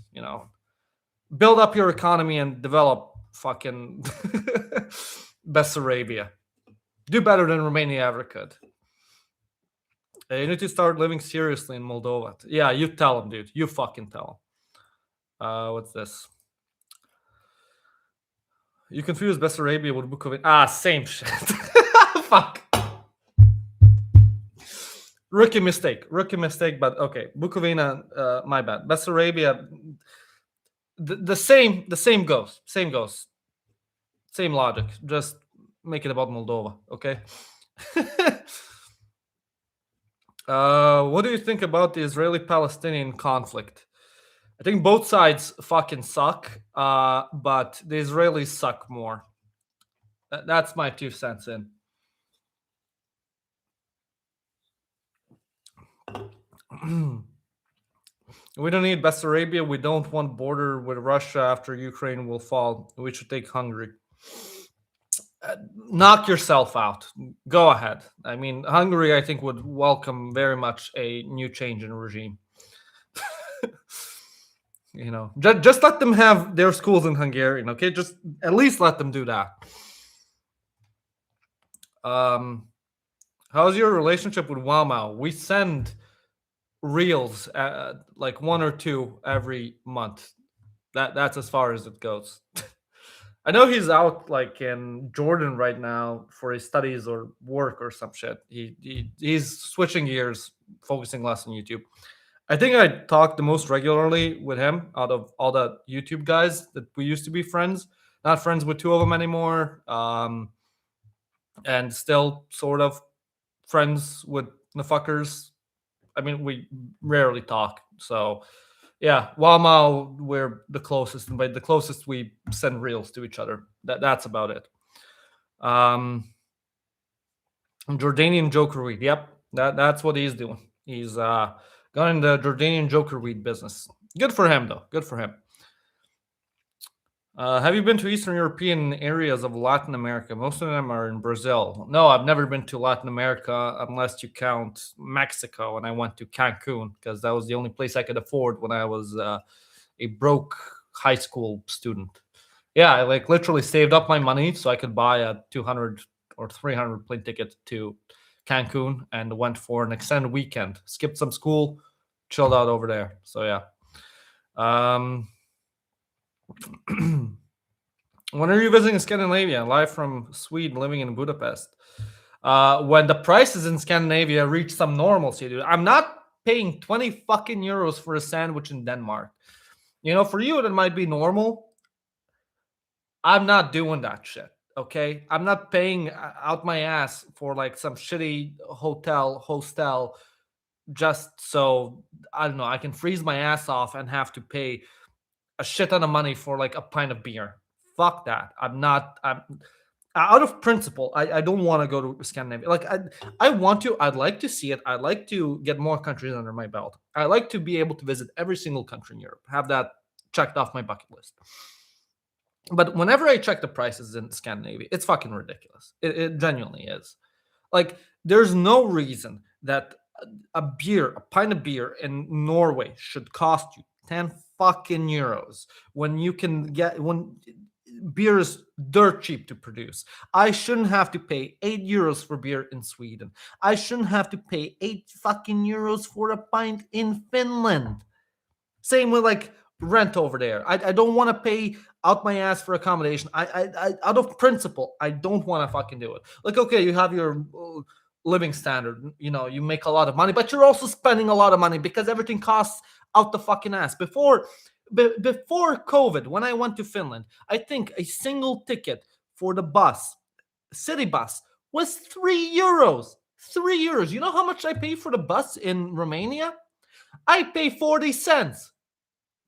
Speaker 1: Build up your economy and develop fucking Bessarabia. Do better than Romania ever could. You need to start living seriously in Moldova. Yeah, you tell them, dude. You fucking tell them. What's this? You confuse Bessarabia with Bukovina. Same shit. Fuck. Rookie mistake, but okay. Bukovina, my bad. Bessarabia, the same goes. Same logic. Just make it about Moldova, okay? What do you think about the Israeli-Palestinian conflict? I think both sides fucking suck, but the Israelis suck more. That's my 2 cents in. We don't need Bessarabia. We don't want border with Russia after Ukraine will fall. We should take Hungary. Knock yourself out. Go ahead. I mean, Hungary, I think, would welcome very much a new change in regime. Just let them have their schools in Hungarian, okay? Just at least let them do that. How's your relationship with Wowmow? We send reels, like 1 or 2 every month. That's as far as it goes. I know he's out like in Jordan right now for his studies or work or some shit. He's switching gears, focusing less on YouTube. I think I talk the most regularly with him out of all the YouTube guys that we used to be friends. Not friends with 2 of them anymore. And still sort of friends with the fuckers. I mean, we rarely talk. So, yeah, Wowmow, we're the closest. And by the closest, we send reels to each other. That's about it. Jordanian Joker weed. Yep, that's what he's doing. He's got in the Jordanian Joker weed business. Good for him, though. Good for him. Have you been to Eastern European areas of Latin America? Most of them are in Brazil. No, I've never been to Latin America unless you count Mexico. And I went to Cancun because that was the only place I could afford when I was a broke high school student. Yeah, I like literally saved up my money so I could buy a 200 or 300 plane ticket to Cancun and went for an extended weekend. Skipped some school, chilled out over there. So yeah. When are you visiting Scandinavia? Live from Sweden, living in Budapest. when the prices in Scandinavia reach some normalcy, dude. I'm not paying 20 fucking euros for a sandwich in Denmark. For you, that might be normal. I'm not doing that shit. Okay. I'm not paying out my ass for like some shitty hostel just so I don't know, I can freeze my ass off and have to pay a shit ton of money for like a pint of beer. Fuck that. I'm out of principle. I don't want to go to Scandinavia. Like I want to. I'd like to see it. I'd like to get more countries under my belt. I like to be able to visit every single country in Europe. Have that checked off my bucket list. But whenever I check the prices in Scandinavia, it's fucking ridiculous. It genuinely is. Like, there's no reason that a pint of beer in Norway should cost you 10 fucking euros when beer is dirt cheap to produce. I shouldn't have to pay 8 euros for beer in Sweden. I shouldn't have to pay 8 fucking euros for a pint in Finland. Same with like rent over there. I don't want to pay out my ass for accommodation. I out of principle, I don't want to fucking do it. Like, okay, you have your living standard. You make a lot of money, but you're also spending a lot of money because everything costs out the fucking ass. Before COVID, when I went to Finland, I think a single ticket for the city bus, was 3 euros. 3 euros. You know how much I pay for the bus in Romania? I pay 40 cents.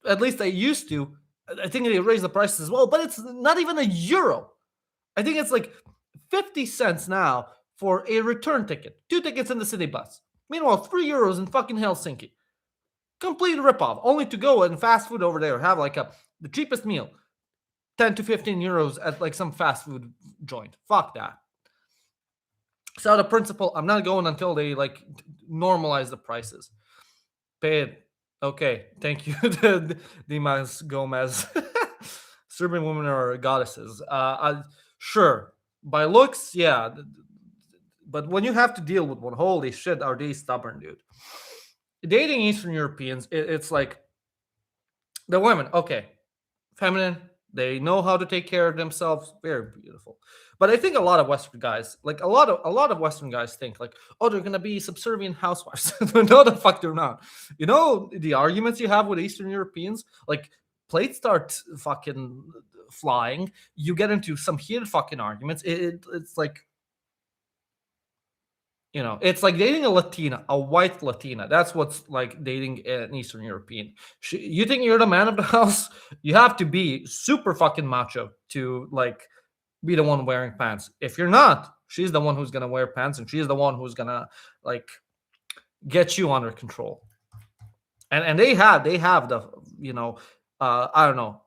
Speaker 1: At least I used to. I think they raised the prices as well, but it's not even a euro. I think it's like 50 cents now for a return ticket. 2 tickets in the city bus. Meanwhile, 3 euros in fucking Helsinki. Complete ripoff. Only to go and fast food over there, have like the cheapest meal. 10 to 15 euros at like some fast food joint. Fuck that. So the principle, I'm not going until they like normalize the prices. Pay it. Okay, thank you, Dimas Gomez. Serbian women are goddesses. Sure, by looks, yeah, but when you have to deal with one, holy shit, are they stubborn, dude? Dating Eastern Europeans, it's like the women, okay, feminine, they know how to take care of themselves, very beautiful. But I think a lot of Western guys, like a lot of Western guys think like, oh, they're gonna be subservient housewives. No, the fuck they're not. The arguments you have with Eastern Europeans, like plates start fucking flying. You get into some heated fucking arguments. It's like, it's like dating a Latina, a white Latina. That's what's like dating an Eastern European. You think you're the man of the house? You have to be super fucking macho to like be the one wearing pants. If you're not, she's the one who's gonna wear pants, and she's the one who's gonna like get you under control. And they have the I don't know,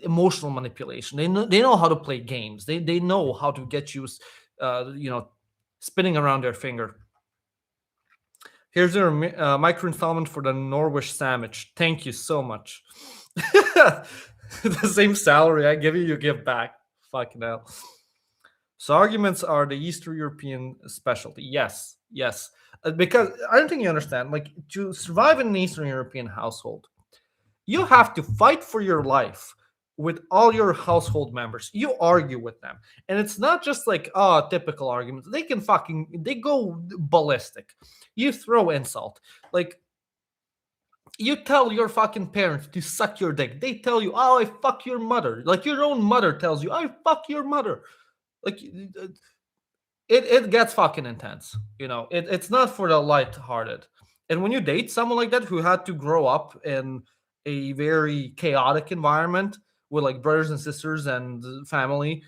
Speaker 1: emotional manipulation. They know how to play games. They know how to get you spinning around their finger. Here's your micro installment for the Norwish sandwich. Thank you so much. The same salary I give you, you give back. Fucking hell. So arguments are the Eastern European specialty. Yes. Because I don't think you understand. Like, to survive in an Eastern European household, you have to fight for your life with all your household members. You argue with them. And it's not just like, typical arguments. They go ballistic. You throw insult. Like, you tell your fucking parents to suck your dick. They tell you, oh, I fuck your mother. Like, your own mother tells you, I fuck your mother. Like, it gets fucking intense. It's not for the light-hearted. And when you date someone like that who had to grow up in a very chaotic environment with like brothers and sisters and family,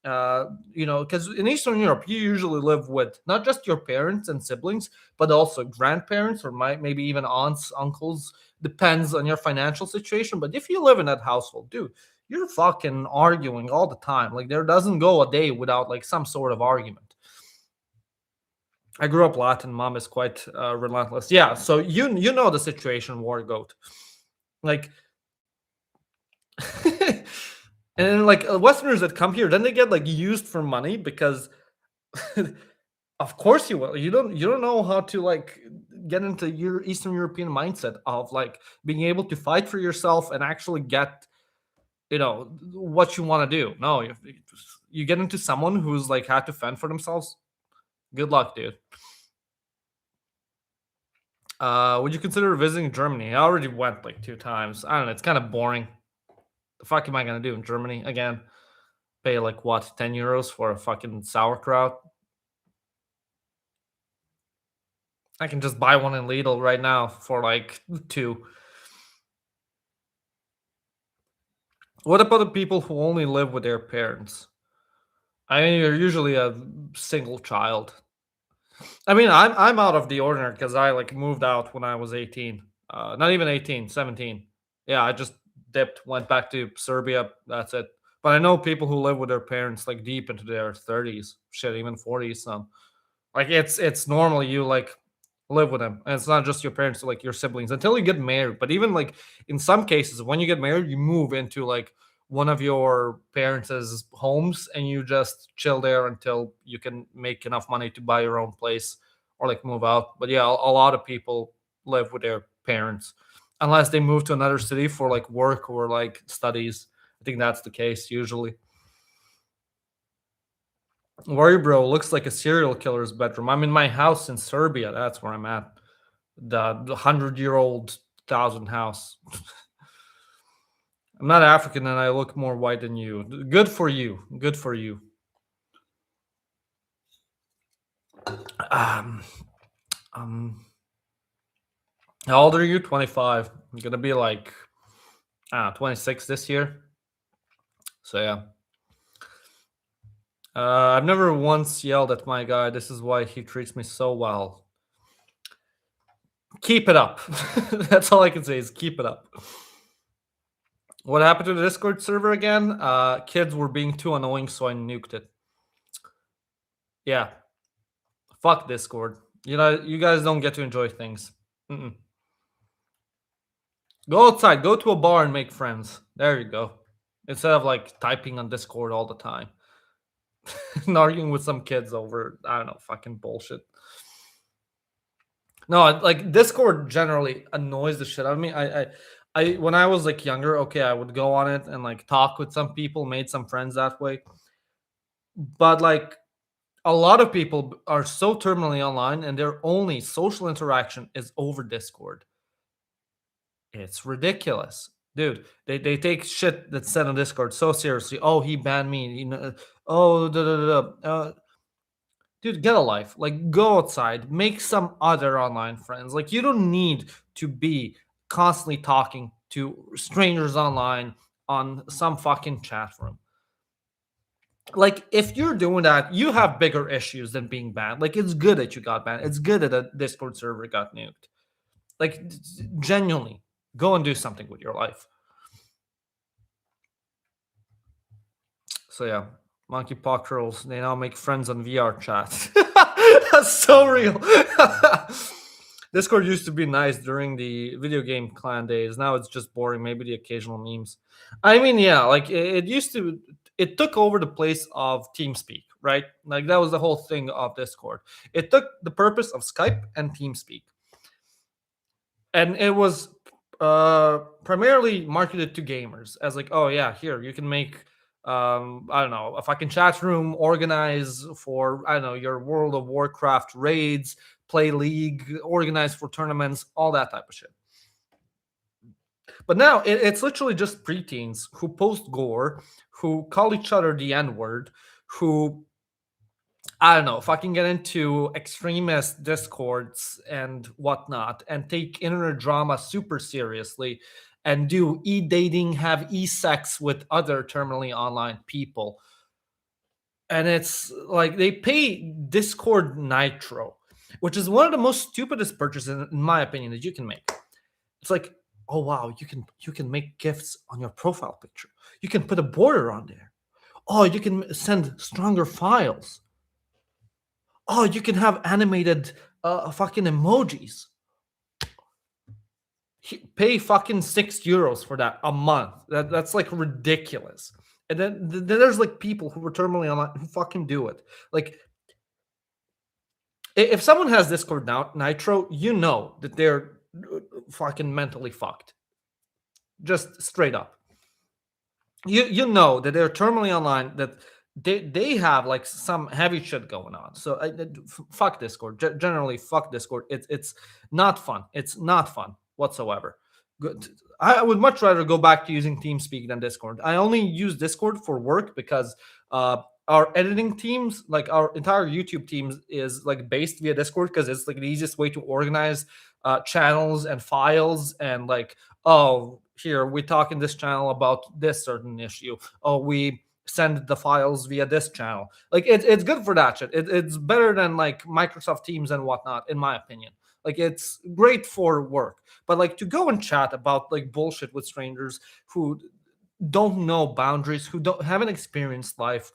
Speaker 1: because in Eastern Europe you usually live with not just your parents and siblings, but also grandparents or maybe even aunts, uncles. Depends on your financial situation. But if you live in that household, dude, you're fucking arguing all the time. Like, there doesn't go a day without like some sort of argument. I grew up Latin. Mom is quite relentless. Yeah, so you know the situation, War Goat. Like, and like Westerners that come here, then they get like used for money because, of course you will. You don't know how to like get into your Eastern European mindset of like being able to fight for yourself and actually get, what you want to do. No, you get into someone who's like had to fend for themselves. Good luck, dude. Would you consider visiting Germany? I already went like 2 times. I don't know. It's kind of boring. The fuck am I gonna do in Germany again? Pay like what, 10 euros for a fucking sauerkraut? I can just buy one in Lidl right now for like two. What about the people who only live with their parents? I mean, you're usually a single child. I mean, I'm out of the ordinary because I like moved out when I was 18. Not even 18, 17. Yeah, I just dipped, went back to Serbia. That's it. But I know people who live with their parents like deep into their 30s, shit, even 40s. Some like it's normally you like live with them, and it's not just your parents, like your siblings until you get married. But even like in some cases, when you get married, you move into like one of your parents' homes and you just chill there until you can make enough money to buy your own place or like move out. But yeah, a lot of people live with their parents unless they move to another city for like work or like studies. I think that's the case usually. Worry bro looks like a serial killer's bedroom. I'm in my house in Serbia. That's where I'm at. The 100-year-old thousand house. I'm not African and I look more white than you. Good for you. Good for you. Um, um how old are you? 25. I'm gonna be like 26 this year. So yeah. I've never once yelled at my guy. This is why he treats me so well. Keep it up. That's all I can say is keep it up. What happened to the Discord server again? Kids were being too annoying, so I nuked it. Yeah, fuck Discord. You know, you guys don't get to enjoy things. Mm-mm. Go outside, go to a bar and make friends. There you go. Instead of like typing on Discord all the time and arguing with some kids over, I don't know, fucking bullshit. No, like Discord generally annoys the shit out of me. I when I was like younger, okay, I would go on it and like talk with some people, made some friends that way. But like a lot of people are so terminally online and their only social interaction is over Discord. It's ridiculous. Dude, they take shit that's said on Discord so seriously. Oh, he banned me. You know, oh, da, da, da, da. Dude, get a life. Like, go outside, make some other online friends. Like, you don't need to be constantly talking to strangers online on some fucking chat room. Like, if you're doing that, you have bigger issues than being banned. Like, it's good that you got banned. It's good that a Discord server got nuked. Like, genuinely, go and do something with your life. So yeah, monkeypox trolls. They now make friends on VR chat. That's so real. Discord used to be nice during the video game clan days. Now it's just boring. Maybe the occasional memes. I mean, yeah, like it used to. It took over the place of TeamSpeak, right? Like that was the whole thing of Discord. It took the purpose of Skype and TeamSpeak, and it was primarily marketed to gamers as like, oh yeah, here you can make I don't know, a fucking chat room, organize for I don't know your World of Warcraft raids, play League, organize for tournaments, all that type of shit. But now it's literally just preteens who post gore, who call each other the N word, who I don't know, fucking get into extremist discords and whatnot, and take internet drama super seriously, and do e-dating, have e-sex with other terminally online people. And it's like they pay Discord Nitro, which is one of the most stupidest purchases, in my opinion, that you can make. It's like, oh wow, you can make gifts on your profile picture. You can put a border on there. Oh, you can send stronger files. Oh, you can have animated fucking emojis. Pay fucking €6 for that a month. That's like ridiculous. And then there's like people who were terminally online who fucking do it. Like if someone has Discord now Nitro, you know that they're fucking mentally fucked. Just straight up. You know that they're terminally online, that they have like some heavy shit going on. So fuck Discord. Generally, fuck Discord. It's not fun. It's not fun whatsoever. Good. I would much rather go back to using TeamSpeak than Discord. I only use Discord for work because our editing teams, like our entire YouTube teams, is like based via Discord because it's like the easiest way to organize channels and files and like, oh, here we talk in this channel about this certain issue. Oh, we send the files via this channel. Like it's good for that shit. It's better than like Microsoft Teams and whatnot, in my opinion. Like it's great for work, but like to go and chat about like bullshit with strangers who don't know boundaries, who don't haven't experienced life,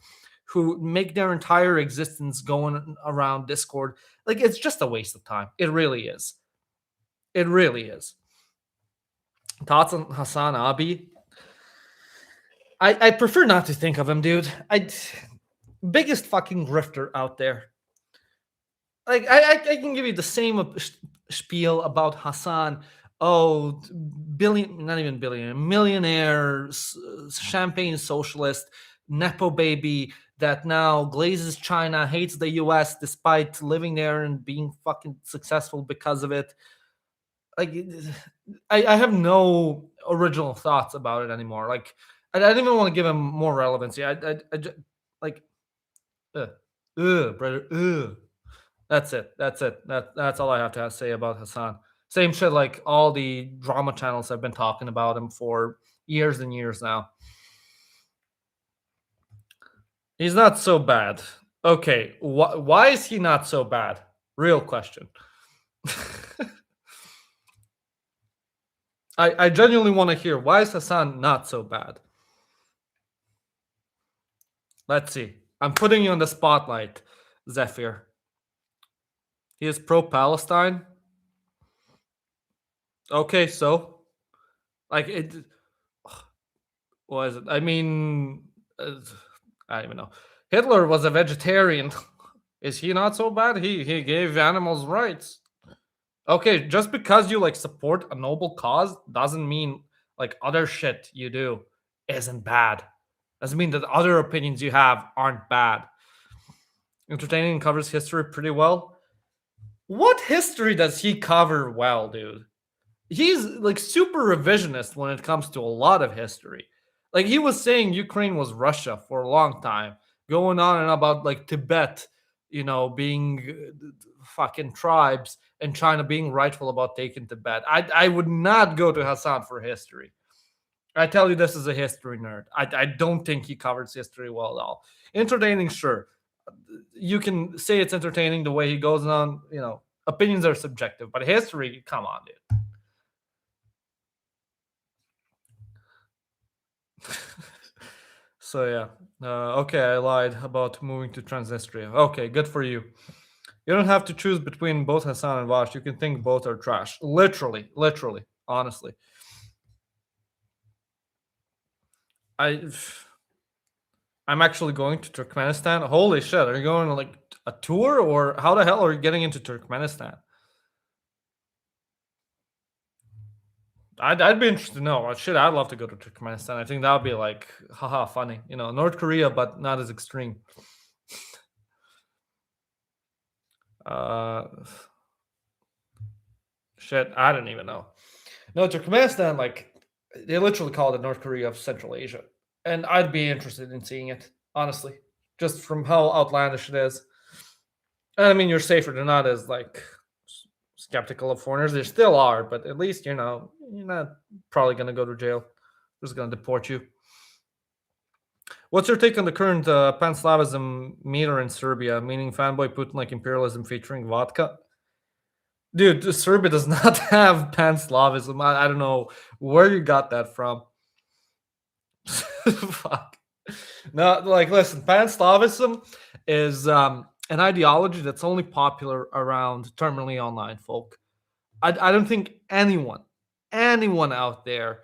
Speaker 1: who make their entire existence going around Discord, like it's just a waste of time. It really is. It really is. Thoughts on Hassan Abi? I prefer not to think of him, dude. I biggest fucking grifter out there. Like I can give you the same spiel about Hassan. Oh, billion, not even billionaire, millionaire, champagne socialist, nepo baby that now glazes China, hates the U.S. despite living there and being fucking successful because of it. Like, I have no original thoughts about it anymore. Like, I don't even want to give him more relevancy. Like, ugh, brother, ugh. That's it. That's it. That's all I have to say about Hassan. Same shit like all the drama channels have been talking about him for years and years now. He's not so bad. Okay, why is he not so bad? Real question. I genuinely want to hear, why is Hassan not so bad? Let's see. I'm putting you on the spotlight, Zephyr. He is pro-Palestine. Okay, so like it. What is it? I mean, I don't even know. Hitler was a vegetarian. Is he not so bad? He gave animals rights. Okay, just because you like support a noble cause doesn't mean like other shit you do isn't bad. Doesn't mean that other opinions you have aren't bad. Entertaining covers history pretty well. What history does he cover well, dude? He's like super revisionist when it comes to a lot of history. Like he was saying Ukraine was Russia for a long time, going on and about like Tibet, being fucking tribes and China being rightful about taking Tibet. I would not go to Hassan for history. I tell you, this is a history nerd. I don't think he covers history well at all. Entertaining, sure. You can say it's entertaining the way he goes on. Opinions are subjective, but history, come on, dude. So yeah, okay, I lied about moving to Transnistria. Okay, good for you. You don't have to choose between both Hassan and Vash. You can think both are trash. Literally, honestly. I'm actually going to Turkmenistan. Holy shit! Are you going on like a tour, or how the hell are you getting into Turkmenistan? I'd be interested to know. Shit, I'd love to go to Turkmenistan. I think that would be like, haha, funny. North Korea, but not as extreme. Shit, I don't even know. No, Turkmenistan, like, they literally call it the North Korea of Central Asia. And I'd be interested in seeing it, honestly, just from how outlandish it is. And I mean, you're safer than not as, like, skeptical of foreigners. There still are, but at least, you're not probably going to go to jail. They're just going to deport you. What's your take on the current pan-Slavism meter in Serbia, meaning fanboy Putin like imperialism featuring vodka? Dude, Serbia does not have pan-Slavism. I don't know where you got that from. Fuck. No, like, listen, pan-Slavism is an ideology that's only popular around terminally online folk. I don't think anyone out there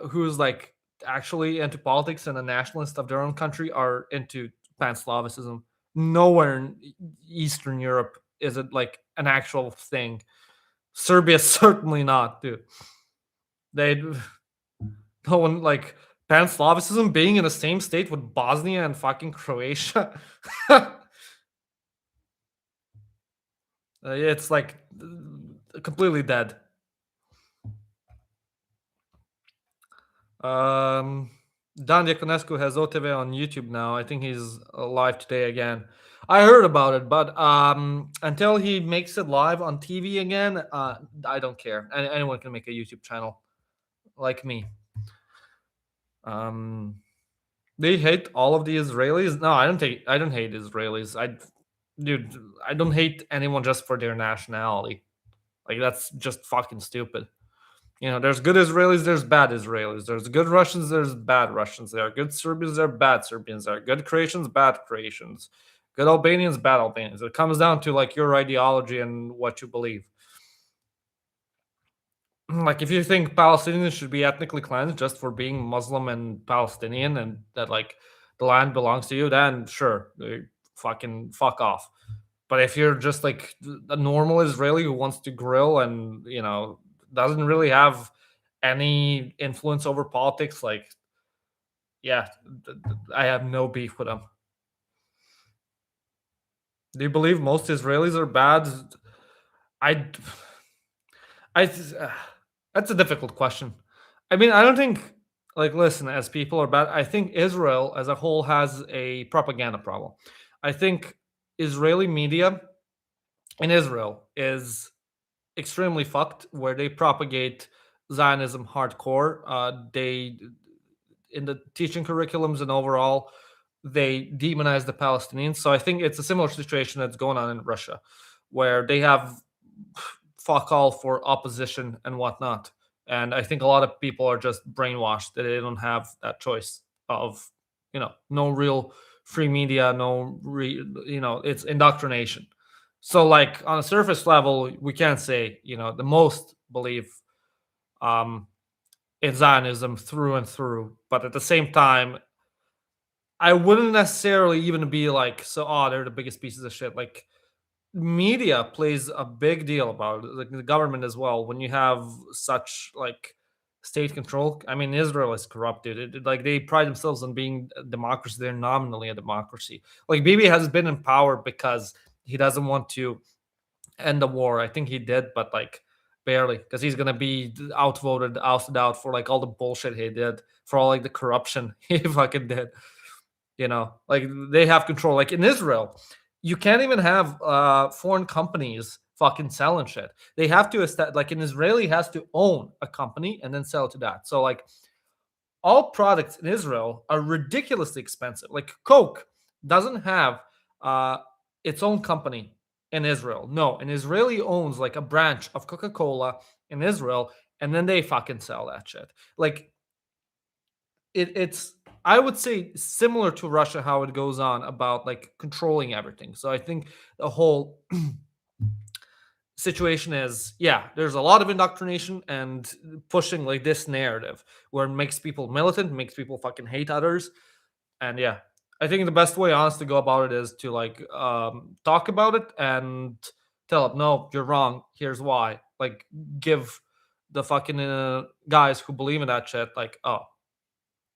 Speaker 1: who's like actually into politics and a nationalist of their own country are into pan-Slavicism. Nowhere in Eastern Europe is it like an actual thing. Serbia certainly not, dude. They no one like Pan-Slavicism being in the same state with Bosnia and fucking Croatia. It's like completely dead. Um, Dan Diaconescu has OTV on YouTube now. I think he's live today again. I heard about it, but until he makes it live on TV again, I don't care. Anyone can make a YouTube channel, like me. They hate all of the Israelis. No, I don't hate. I don't hate Israelis. Dude, I don't hate anyone just for their nationality. Like that's just fucking stupid. You know, there's good Israelis, there's bad Israelis. There's good Russians, there's bad Russians. There are good Serbians, there are bad Serbians. There are good Croatians, bad Croatians. Good Albanians, bad Albanians. It comes down to like your ideology and what you believe. Like if you think Palestinians should be ethnically cleansed just for being Muslim and Palestinian and that like the land belongs to you, then sure, fucking fuck off. But if you're just like a normal Israeli who wants to grill and doesn't really have any influence over politics, like yeah, I have no beef with them. Do you believe most Israelis are bad? I, I, that's a difficult question. I mean, I don't think like listen, as people are bad. I think Israel as a whole has a propaganda problem. I think Israeli media in Israel is extremely fucked, where they propagate Zionism hardcore. They in the teaching curriculums and overall, they demonize the Palestinians. So I think it's a similar situation that's going on in Russia, where they have fuck all for opposition and whatnot. And I think a lot of people are just brainwashed that they don't have that choice of, no real free media, it's indoctrination. So, like on a surface level, we can't say the most believe um, in Zionism through and through, but at the same time, I wouldn't necessarily even be like, so they're the biggest pieces of shit. Like media plays a big deal about it, like the government as well. When you have such like state control, I mean, Israel is corrupted. Like they pride themselves on being a democracy. They're nominally a democracy. Like Bibi has been in power because he doesn't want to end the war. I think he did, but like barely, because he's gonna be outvoted, ousted out for like all the bullshit he did, for all like the corruption he fucking did. Like they have control. Like in Israel, you can't even have foreign companies fucking selling shit. They have to like an Israeli has to own a company and then sell it to that. So like all products in Israel are ridiculously expensive. Like Coke doesn't have its own company in Israel. No, an Israeli owns like a branch of Coca-Cola in Israel, and then they fucking sell that shit. Like it's I would say similar to Russia, how it goes on about like controlling everything. So I think the whole situation is, yeah, there's a lot of indoctrination and pushing like this narrative where it makes people militant, makes people fucking hate others. And yeah, I think the best way honest to go about it is to like talk about it and tell them, no, you're wrong, here's why. Like give the fucking guys who believe in that shit like, oh,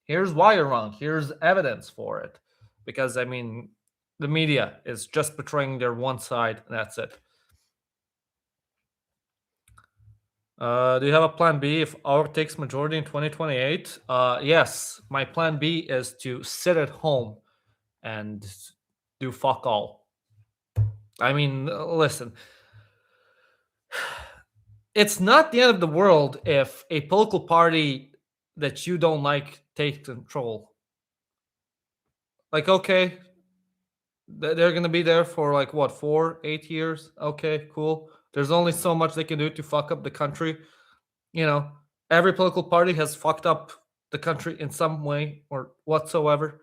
Speaker 1: here's why you're wrong, here's evidence for it. Because I mean, the media is just portraying their one side and that's it. Do you have a plan B if our takes majority in 2028? Yes, my plan B is to sit at home and do fuck all. I mean, listen, it's not the end of the world if a political party that you don't like takes control. Like, okay, they're going to be there for like what, 4-8 years? Okay, cool. There's only so much they can do to fuck up the country. Every political party has fucked up the country in some way or whatsoever.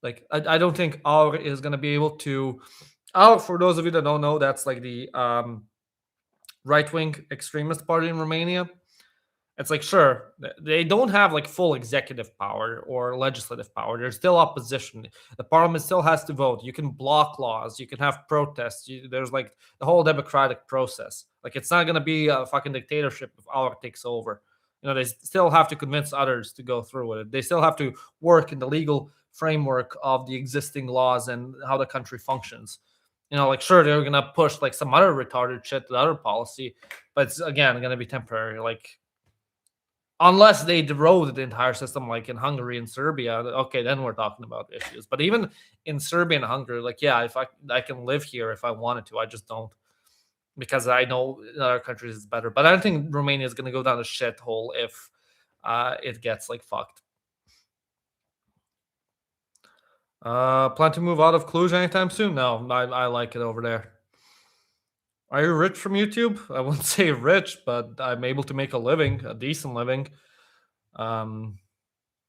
Speaker 1: Like, I don't think AUR is going to be able to. AUR, for those of you that don't know, that's like the right wing extremist party in Romania. It's like, sure, they don't have like full executive power or legislative power. There's still opposition. The parliament still has to vote. You can block laws. You can have protests. There's like the whole democratic process. Like, it's not going to be a fucking dictatorship if AUR takes over. They still have to convince others to go through with it. They still have to work in the legal framework of the existing laws and how the country functions. Like sure they're gonna push like some other retarded shit, the other policy, but it's again gonna be temporary. Like unless they derode the entire system, like in Hungary and Serbia, okay, then we're talking about issues. But even in Serbia and Hungary, like yeah, if I can live here if I wanted to, I just don't because I know in other countries it's better. But I don't think Romania is gonna go down a shithole if it gets like fucked. Plan to move out of Cluj anytime soon? No, I like it over there. Are you rich from YouTube? I wouldn't say rich, but I'm able to make a living, a decent living. Um,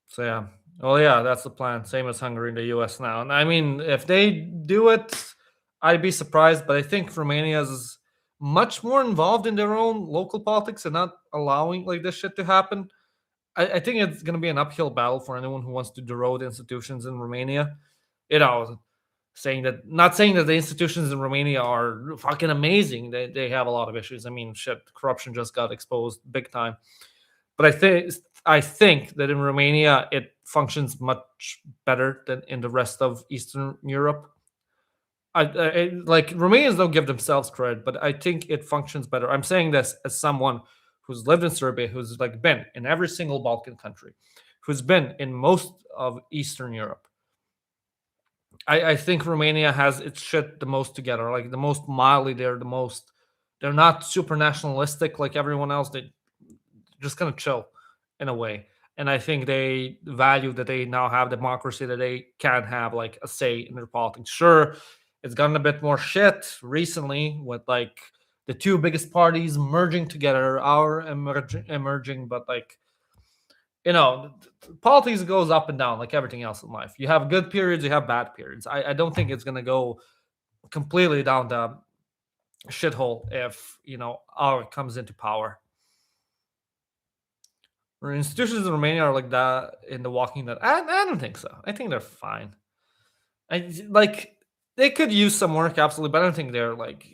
Speaker 1: so yeah. Well, yeah, that's the plan. Same as Hungary and the US now. And I mean, if they do it, I'd be surprised. But I think Romania is much more involved in their own local politics and not allowing like this shit to happen. I think it's going to be an uphill battle for anyone who wants to derode institutions in Romania. Not saying that the institutions in Romania are fucking amazing. They have a lot of issues. I mean, shit, corruption just got exposed big time. But I think that in Romania it functions much better than in the rest of Eastern Europe. Like Romanians don't give themselves credit, but I think it functions better. I'm saying this as someone who's lived in Serbia, who's like been in every single Balkan country, who's been in most of Eastern Europe. I think Romania has its shit the most together, like the most mildly. They're not super nationalistic like everyone else. They just kind of chill in a way. And I think they value that they now have democracy, that they can have like a say in their politics. Sure, it's gotten a bit more shit recently with like the two biggest parties merging together, emerging, but like politics goes up and down like everything else in life. You have good periods, you have bad periods. I don't think it's gonna go completely down the shithole if our comes into power. Or institutions in Romania are like that in The Walking Dead. I don't think so. I think they're fine. Like they could use some work, absolutely, but I don't think they're like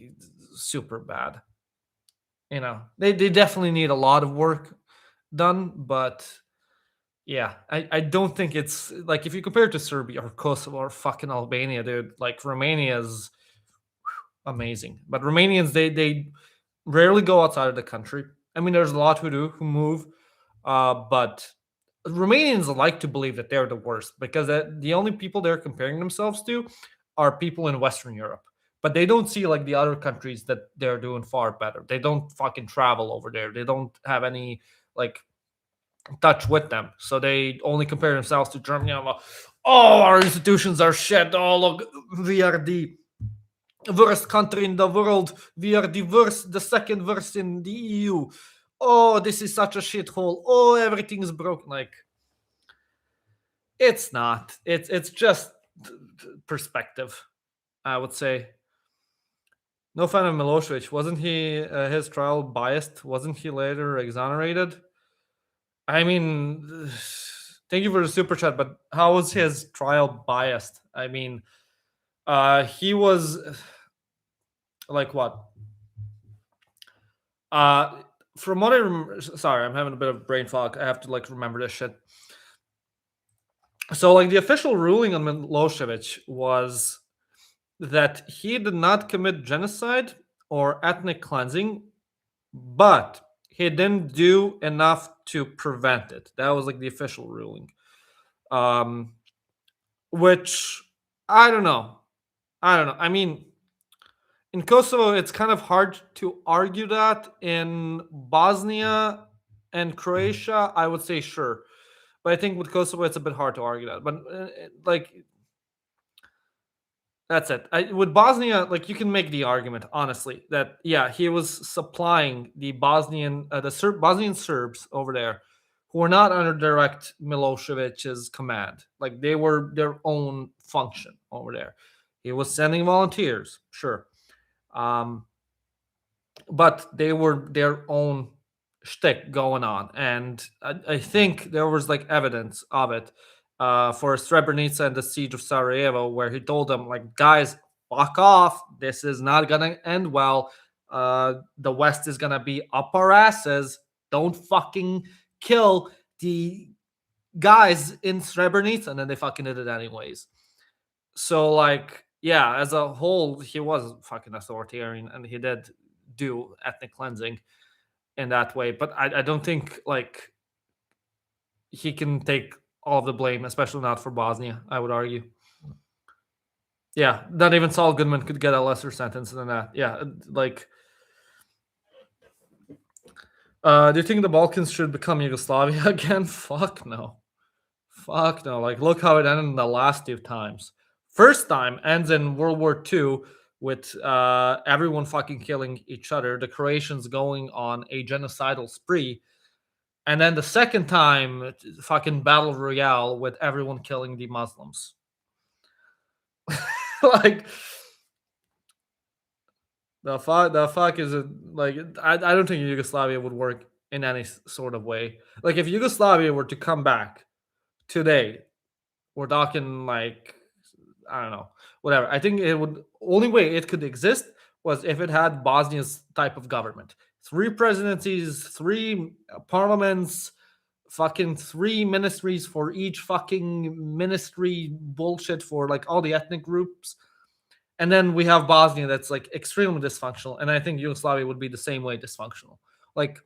Speaker 1: super bad. They definitely need a lot of work done, but yeah, I don't think it's like if you compare it to Serbia or Kosovo or fucking Albania, dude, like Romania is amazing. But Romanians, they rarely go outside of the country. I mean, there's a lot who do, who move, but Romanians like to believe that they're the worst because the only people they're comparing themselves to are people in Western Europe. But they don't see like the other countries that they're doing far better. They don't fucking travel over there. They don't have any like touch with them. So they only compare themselves to Germany. Like, oh, our institutions are shit. Oh, look, we are the worst country in the world. We are the second worst in the EU. Oh, this is such a shithole. Oh, everything is broken. Like, it's not. It's just perspective, I would say. No fan of Milosevic. Wasn't he his trial biased? Wasn't he later exonerated? I mean, thank you for the super chat, but how was his trial biased? I mean, he was like what? From what I remember, sorry, I'm having a bit of brain fog. I have to like remember this shit. So, like, the official ruling on Milosevic was that he did not commit genocide or ethnic cleansing, but he didn't do enough to prevent it. That was like the official ruling. Which I don't know. I mean, in Kosovo, it's kind of hard to argue that. In Bosnia and Croatia, I would say sure. But I think with Kosovo, it's a bit hard to argue that. But like, that's it. With Bosnia, like you can make the argument honestly that yeah, he was supplying the Bosnian Serbs over there who were not under direct Milosevic's command. Like they were their own function over there. He was sending volunteers, sure, but they were their own shtick going on, and I think there was like evidence of it for Srebrenica and the siege of Sarajevo, where he told them, like, guys, fuck off. This is not gonna end well. The West is gonna be up our asses. Don't fucking kill the guys in Srebrenica, and then they fucking did it anyways. So like, yeah, as a whole, he was fucking authoritarian, and he did do ethnic cleansing in that way. But I don't think like he can take all of the blame, especially not for Bosnia. I would argue. Yeah, not even Saul Goodman could get a lesser sentence than that. Yeah, like, do you think the Balkans should become Yugoslavia again? Fuck no. Fuck no. Like, look how it ended in the last two times. First time ends in World War II with everyone fucking killing each other, the Croatians going on a genocidal spree. And then the second time, fucking battle royale with everyone killing the Muslims. Like, the fuck is it? Like, I don't think Yugoslavia would work in any sort of way. Like, if Yugoslavia were to come back today, we're talking like, I don't know, whatever. I think it would, only way it could exist was if it had Bosnia's type of government. 3 presidencies, 3 parliaments, fucking 3 ministries for each fucking ministry bullshit for like all the ethnic groups. And then we have Bosnia that's like extremely dysfunctional. And I think Yugoslavia would be the same way dysfunctional. Like,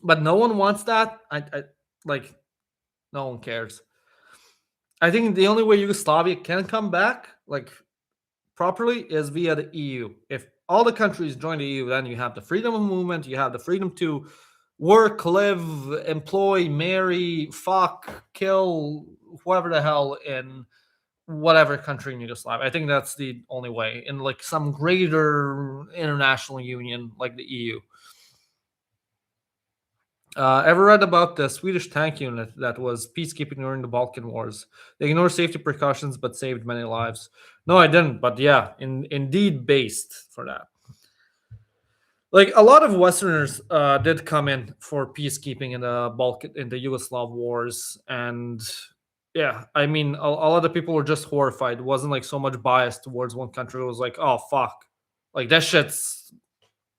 Speaker 1: but no one wants that. I like, no one cares. I think the only way Yugoslavia can come back, like, properly, is via the EU. If all the countries join the EU, then you have the freedom of movement, you have the freedom to work, live, employ, marry, fuck, kill, whoever the hell in whatever country in Yugoslavia. I think that's the only way in like some greater international union like the EU. Ever read about the Swedish tank unit that was peacekeeping during the Balkan Wars? They ignored safety precautions but saved many lives. No, I didn't, but yeah, indeed based for that. Like, a lot of Westerners did come in for peacekeeping in the Yugoslav wars, and yeah, I mean, a lot of people were just horrified. It wasn't like so much bias towards one country. It was like, oh fuck, like that shit's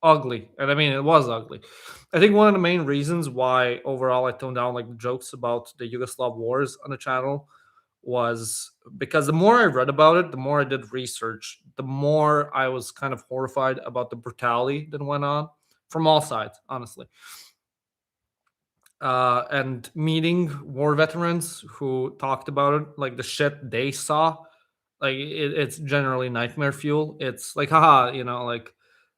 Speaker 1: ugly, and I mean, it was ugly. I think one of the main reasons why overall I toned down like the jokes about the Yugoslav wars on the channel was because the more I read about it, the more I did research, the more I was kind of horrified about the brutality that went on from all sides, honestly. And meeting war veterans who talked about it, like the shit they saw, like it's generally nightmare fuel. It's like, haha, like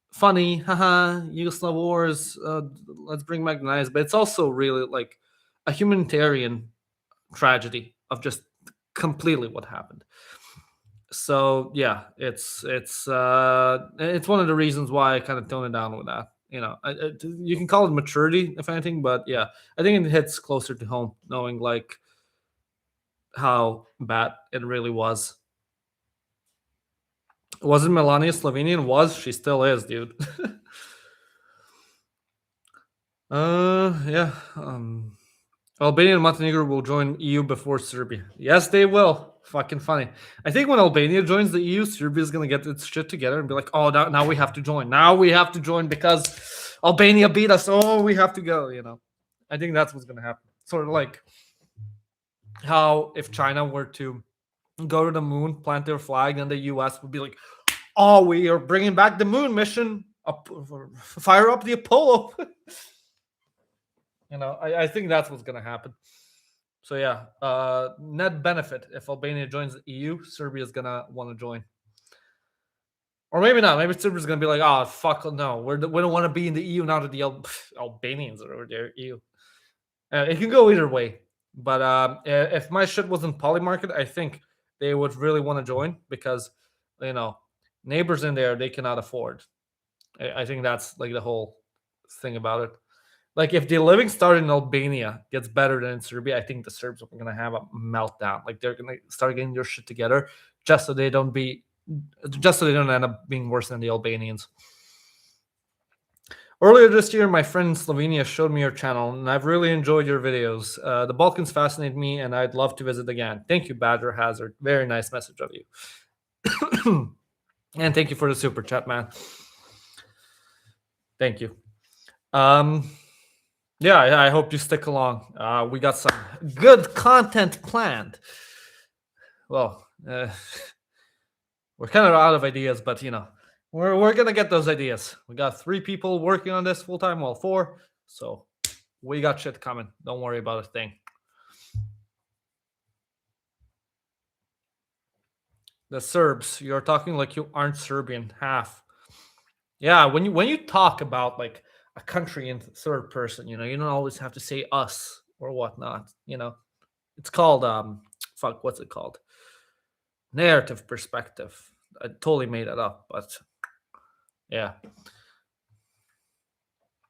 Speaker 1: funny, haha, Yugoslav wars, let's bring back the knives. But it's also really like a humanitarian tragedy of just completely what happened. So yeah, it's one of the reasons why I kind of tone it down with that. You can call it maturity if anything, but yeah, I think it hits closer to home knowing like how bad it really was. Wasn't Melania Slovenian? Was she still is, dude? Yeah. Albania and Montenegro will join EU before Serbia. Yes, they will. Fucking funny. I think when Albania joins the EU, Serbia is gonna get its shit together and be like, "Oh, now we have to join. Now we have to join because Albania beat us. Oh, we have to go." I think that's what's gonna happen. Sort of like how if China were to go to the moon, plant their flag, and the US would be like, "Oh, we are bringing back the moon mission. Fire up the Apollo." I think that's what's gonna happen. So yeah, net benefit if Albania joins the EU, Serbia's gonna want to join, or maybe not. Maybe Serbia's gonna be like, "Oh fuck, no, we don't want to be in the EU now that the Albanians are over there." EU. It can go either way, but if my shit wasn't Polymarket, I think they would really want to join because neighbors in there they cannot afford. I think that's like the whole thing about it. Like if the living standard in Albania gets better than in Serbia, I think the Serbs are gonna have a meltdown. Like they're gonna start getting their shit together just so they don't end up being worse than the Albanians. Earlier this year, my friend in Slovenia showed me your channel, and I've really enjoyed your videos. The Balkans fascinate me, and I'd love to visit again. Thank you, Badger Hazard. Very nice message of you. And thank you for the super chat, man. Thank you. Yeah, I hope you stick along. We got some good content planned. Well, we're kind of out of ideas, but we're gonna get those ideas. We got 3 people working on this full time, well, 4. So we got shit coming. Don't worry about a thing. The Serbs, you're talking like you aren't Serbian half. Yeah, when you talk about like a country in third person, you don't always have to say us or whatnot. It's called fuck, what's it called? Narrative perspective. I totally made that up, but yeah.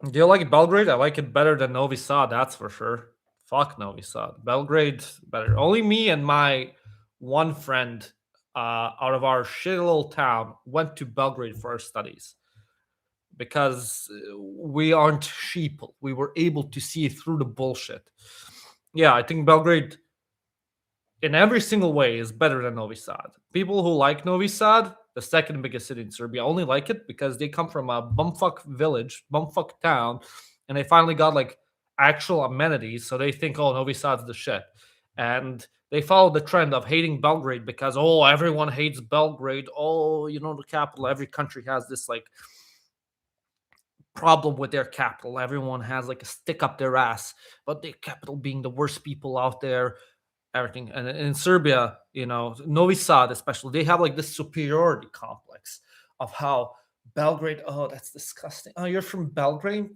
Speaker 1: Do you like Belgrade? I like it better than Novi Sad, that's for sure. Fuck Novi Sad. Belgrade better. Only me and my one friend out of our shitty little town went to Belgrade for our studies because we aren't sheeple. We were able to see through the bullshit. Yeah, I think Belgrade in every single way is better than Novi Sad. People who like Novi Sad, the second biggest city in Serbia, only like it because they come from a bumfuck village, bumfuck town, and they finally got like actual amenities. So they think, oh, Novi Sad's the shit. And they follow the trend of hating Belgrade because, oh, everyone hates Belgrade. Oh, the capital. Every country has this like problem with their capital. Everyone has like a stick up their ass, but their capital being the worst people out there, everything. And in Serbia, Novi Sad especially, they have like this superiority complex of how Belgrade, oh, that's disgusting. Oh, you're from Belgrade?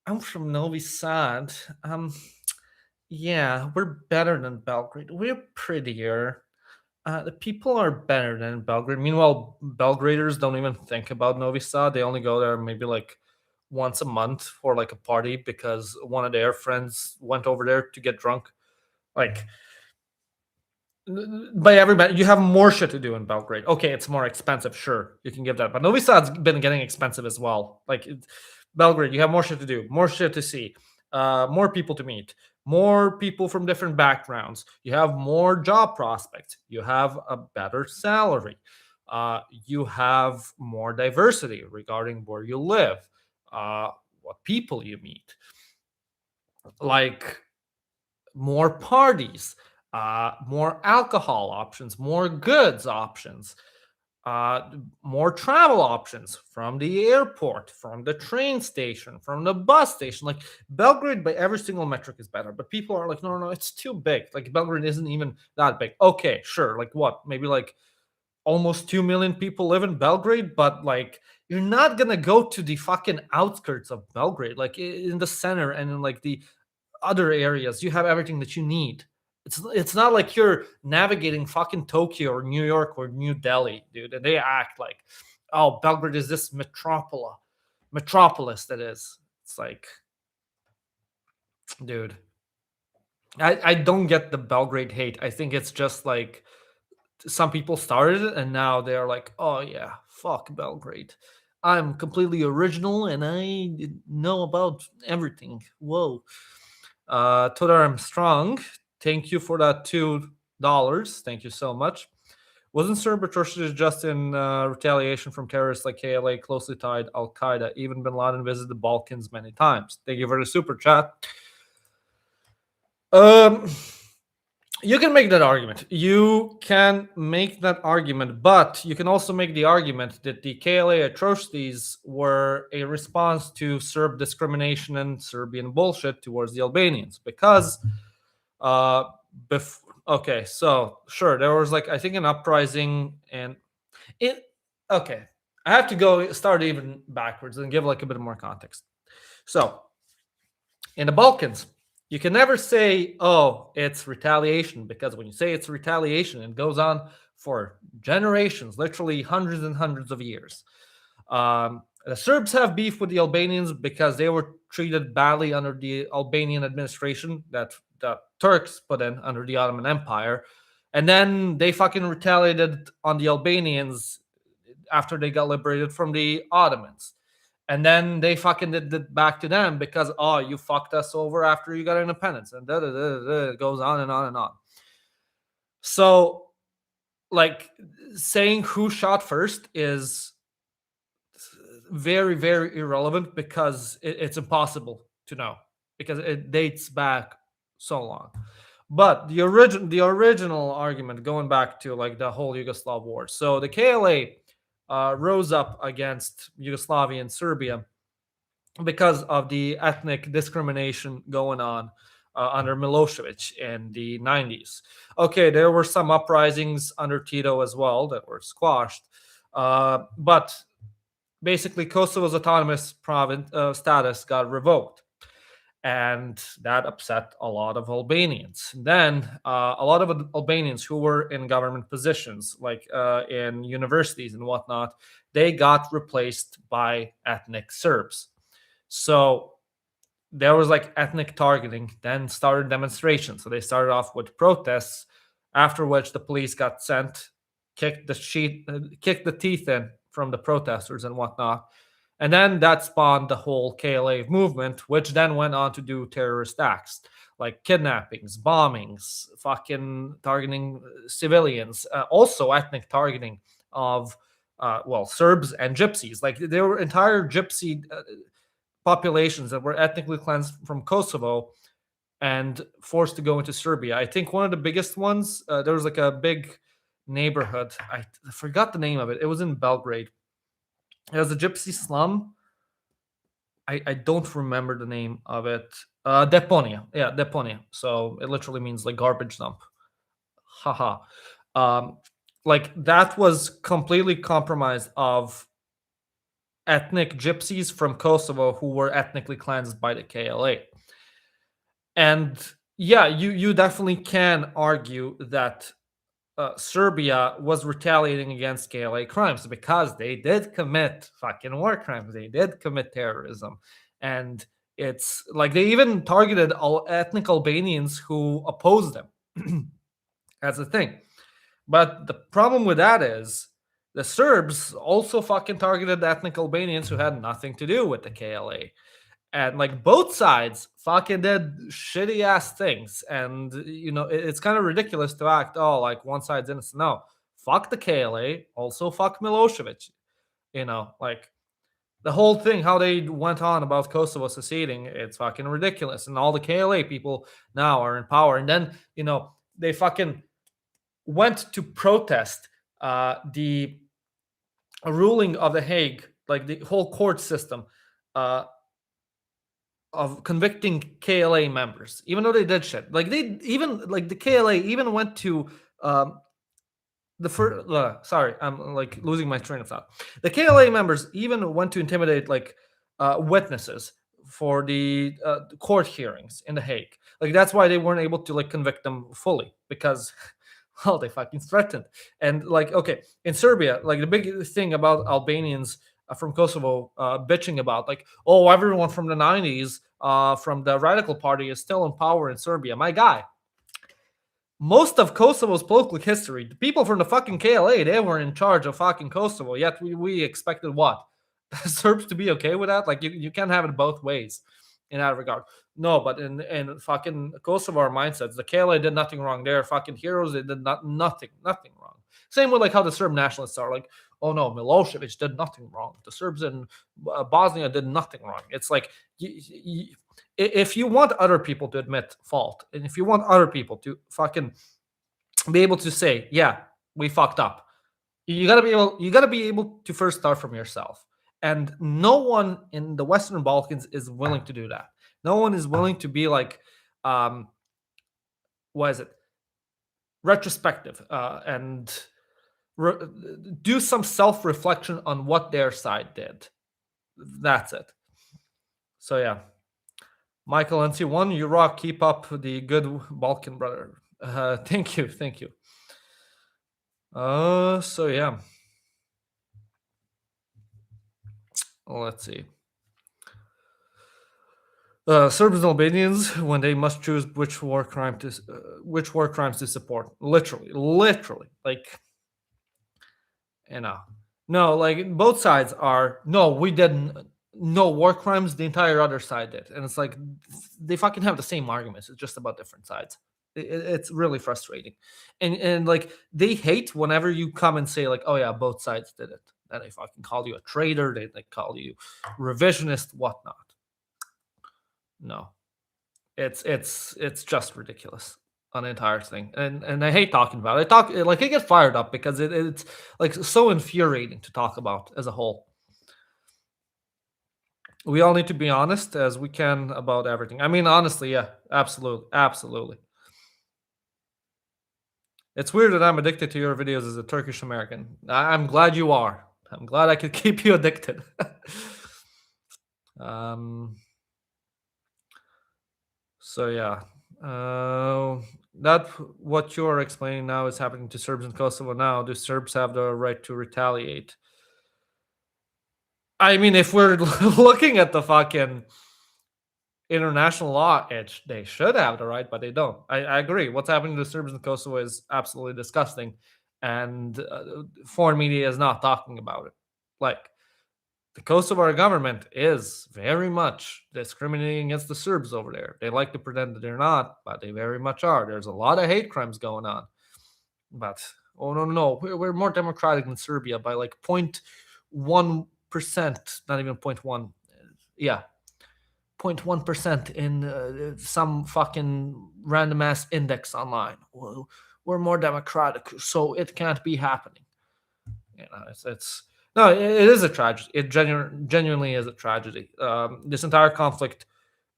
Speaker 1: I'm from Novi Sad. Yeah, we're better than Belgrade. We're prettier. The people are better than Belgrade. Meanwhile, Belgraders don't even think about Novi Sad. They only go there maybe like once a month for like a party because one of their friends went over there to get drunk. Like, by everybody, you have more shit to do in Belgrade. Okay, it's more expensive, sure, you can give that, but Novi Sad's been getting expensive as well. Like Belgrade, you have more shit to do, more shit to see, more people to meet, more people from different backgrounds. You have more job prospects. You have a better salary. You have more diversity regarding where you live, what people you meet, like more parties, more alcohol options, more goods options, more travel options from the airport, from the train station, from the bus station. Like Belgrade, by every single metric, is better. But people are like, no, no, no, it's too big. Like Belgrade isn't even that big. Okay, sure. Like what? Maybe like almost 2 million people live in Belgrade, but like you're not gonna go to the fucking outskirts of Belgrade, like in the center and in like the other areas. You have everything that you need. It's not like you're navigating fucking Tokyo or New York or New Delhi, dude. And they act like, oh, Belgrade is this metropolis that is. It's like, dude, I don't get the Belgrade hate. I think it's just like some people started it and now they're like, oh yeah, fuck Belgrade. I'm completely original and I know about everything. Whoa. Tudor Armstrong, thank you for that $2. Thank you so much. Wasn't Serb atrocities just in retaliation from terrorists like KLA closely tied Al Qaeda? Even Bin Laden visited the Balkans many times. Thank you for the super chat. Um, you can make that argument. You can make that argument, but you can also make the argument that the KLA atrocities were a response to Serb discrimination and Serbian bullshit towards the Albanians because uh okay, so sure, there was like I think an uprising and it okay. I have to go start even backwards and give like a bit more context. So in the Balkans, you can never say, oh, it's retaliation, because when you say it's retaliation, it goes on for generations, literally hundreds and hundreds of years. The Serbs have beef with the Albanians because they were treated badly under the Albanian administration that the Turks put in under the Ottoman Empire. And then they fucking retaliated on the Albanians after they got liberated from the Ottomans. And then they fucking did it back to them because, oh, you fucked us over after you got independence. And it goes on and on and on. So, like, saying who shot first is very, very irrelevant because it's impossible to know. because it dates back so long. But the original argument, going back to like the whole Yugoslav war. So the KLA rose up against Yugoslavia and Serbia because of the ethnic discrimination going on under Milosevic in the 90s. Okay, there were some uprisings under Tito as well that were squashed, but basically Kosovo's autonomous province status got revoked, and that upset a lot of Albanians. Then a lot of Albanians who were in government positions, like in universities and whatnot, they got replaced by ethnic Serbs. So there was like ethnic targeting, then started demonstrations. So they started off with protests, after which the police got sent, kicked the teeth in from the protesters and whatnot. And then that spawned the whole KLA movement, which then went on to do terrorist acts like kidnappings, bombings, fucking targeting civilians, also ethnic targeting of, Serbs and gypsies. Like there were entire gypsy populations that were ethnically cleansed from Kosovo and forced to go into Serbia. I think one of the biggest ones, there was like a big neighborhood. I forgot the name of it. It was in Belgrade. It was a gypsy slum. I don't remember the name of it. Deponia. Yeah, Deponia. So it literally means like garbage dump. Haha. Like that was completely compromised of ethnic gypsies from Kosovo who were ethnically cleansed by the KLA. And yeah, you definitely can argue that Serbia was retaliating against KLA crimes because they did commit fucking war crimes. They did commit terrorism. And it's like they even targeted all ethnic Albanians who opposed them. That's the thing. But the problem with that is the Serbs also fucking targeted ethnic Albanians who had nothing to do with the KLA. And like both sides fucking did shitty ass things. And it's kind of ridiculous to act, oh, like one side's innocent. No, fuck the KLA, also fuck Milosevic. Like the whole thing, how they went on about Kosovo seceding, it's fucking ridiculous. And all the KLA people now are in power. And then, they fucking went to protest the ruling of The Hague, like the whole court system of convicting KLA members, even though they did shit. Like the KLA even went to the first. Sorry, I'm like losing my train of thought. The KLA members even went to intimidate like witnesses for the court hearings in The Hague. Like that's why they weren't able to like convict them fully, because well, they fucking threatened. And like, okay, in Serbia, like the big thing about Albanians from Kosovo bitching about, like, oh, everyone from the 90s from the radical party is still in power in Serbia. My guy, most of Kosovo's political history, the people from the fucking KLA, they were in charge of fucking Kosovo. Yet we expected what? The Serbs to be okay with that? Like you can't have it both ways in that regard. No, but in fucking Kosovo mindsets, the KLA did nothing wrong. They're fucking heroes. They did nothing wrong. Same with like how the Serb nationalists are like, oh no, Milosevic did nothing wrong. The Serbs in Bosnia did nothing wrong. It's like if you want other people to admit fault, and if you want other people to fucking be able to say, yeah, we fucked up, you gotta be able to first start from yourself. And no one in the Western Balkans is willing to do that. No one is willing to be like, what is it? Retrospective and do some self-reflection on what their side did. That's it. So yeah, Michael NC1, you rock. Keep up the good Balkan brother. Thank you. So yeah. Let's see. Serbs and Albanians, when they must choose which war crimes to support. Literally, like, no, like both sides are. No, we didn't. No war crimes. The entire other side did, and it's like they fucking have the same arguments. It's just about different sides. It's really frustrating, and like they hate whenever you come and say like, oh yeah, both sides did it. Then they fucking call you a traitor. They call you revisionist, whatnot. No. It's just ridiculous on the entire thing, and I hate talking about it. I get fired up because it's like so infuriating to talk about as a whole. We all need to be honest as we can about everything. I mean, honestly, yeah, absolutely, absolutely. It's weird that I'm addicted to your videos as a Turkish American. I'm glad you are. I'm glad I could keep you addicted. um. So yeah, that what you're explaining now is happening to Serbs in Kosovo now. Do Serbs have the right to retaliate? I mean, if we're looking at the fucking international law, they should have the right, but they don't. I agree. What's happening to Serbs in Kosovo is absolutely disgusting, and foreign media is not talking about it. Like, the Kosovar government is very much discriminating against the Serbs over there. They like to pretend that they're not, but they very much are. There's a lot of hate crimes going on. But, oh, no. We're more democratic than Serbia by like 0.1%, not even 0.1. Yeah, 0.1% in some fucking random ass index online. Well, we're more democratic, so it can't be happening. You know, it's no, it is a tragedy. It genuinely is a tragedy. This entire conflict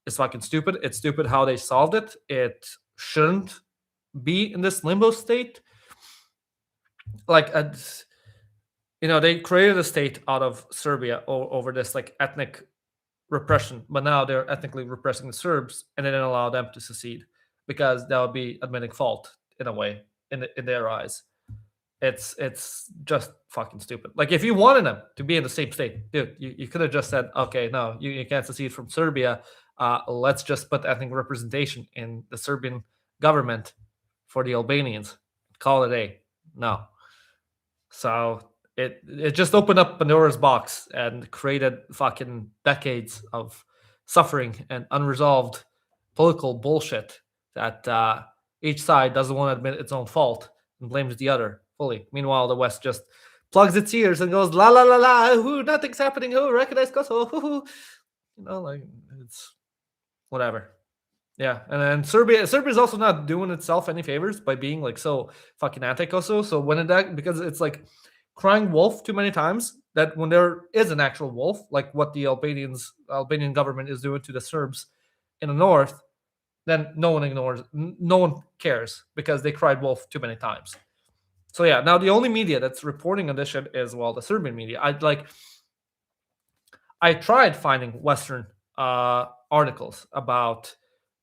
Speaker 1: is fucking stupid. It's stupid how they solved it. It shouldn't be in this limbo state. Like, they created a state out of Serbia over this like ethnic repression, but now they're ethnically repressing the Serbs, and they didn't allow them to secede because that would be admitting fault in a way in their eyes. It's just fucking stupid. Like, if you wanted them to be in the same state, dude, you could have just said, okay, no, you can't secede from Serbia. Let's just put ethnic representation in the Serbian government for the Albanians. Call it a no. So it just opened up Pandora's box and created fucking decades of suffering and unresolved political bullshit that each side doesn't want to admit its own fault and blames the other fully. Meanwhile, the West just plugs its ears and goes la la la la. Ooh, nothing's happening. Oh, recognize Kosovo. Like, it's whatever. Yeah, and then Serbia's also not doing itself any favors by being like so fucking anti-Kosovo. So because it's like crying wolf too many times, that when there is an actual wolf, like what the Albanian government is doing to the Serbs in the north, then no one cares because they cried wolf too many times. So yeah, now the only media that's reporting on this shit is the Serbian media. I tried finding Western articles about,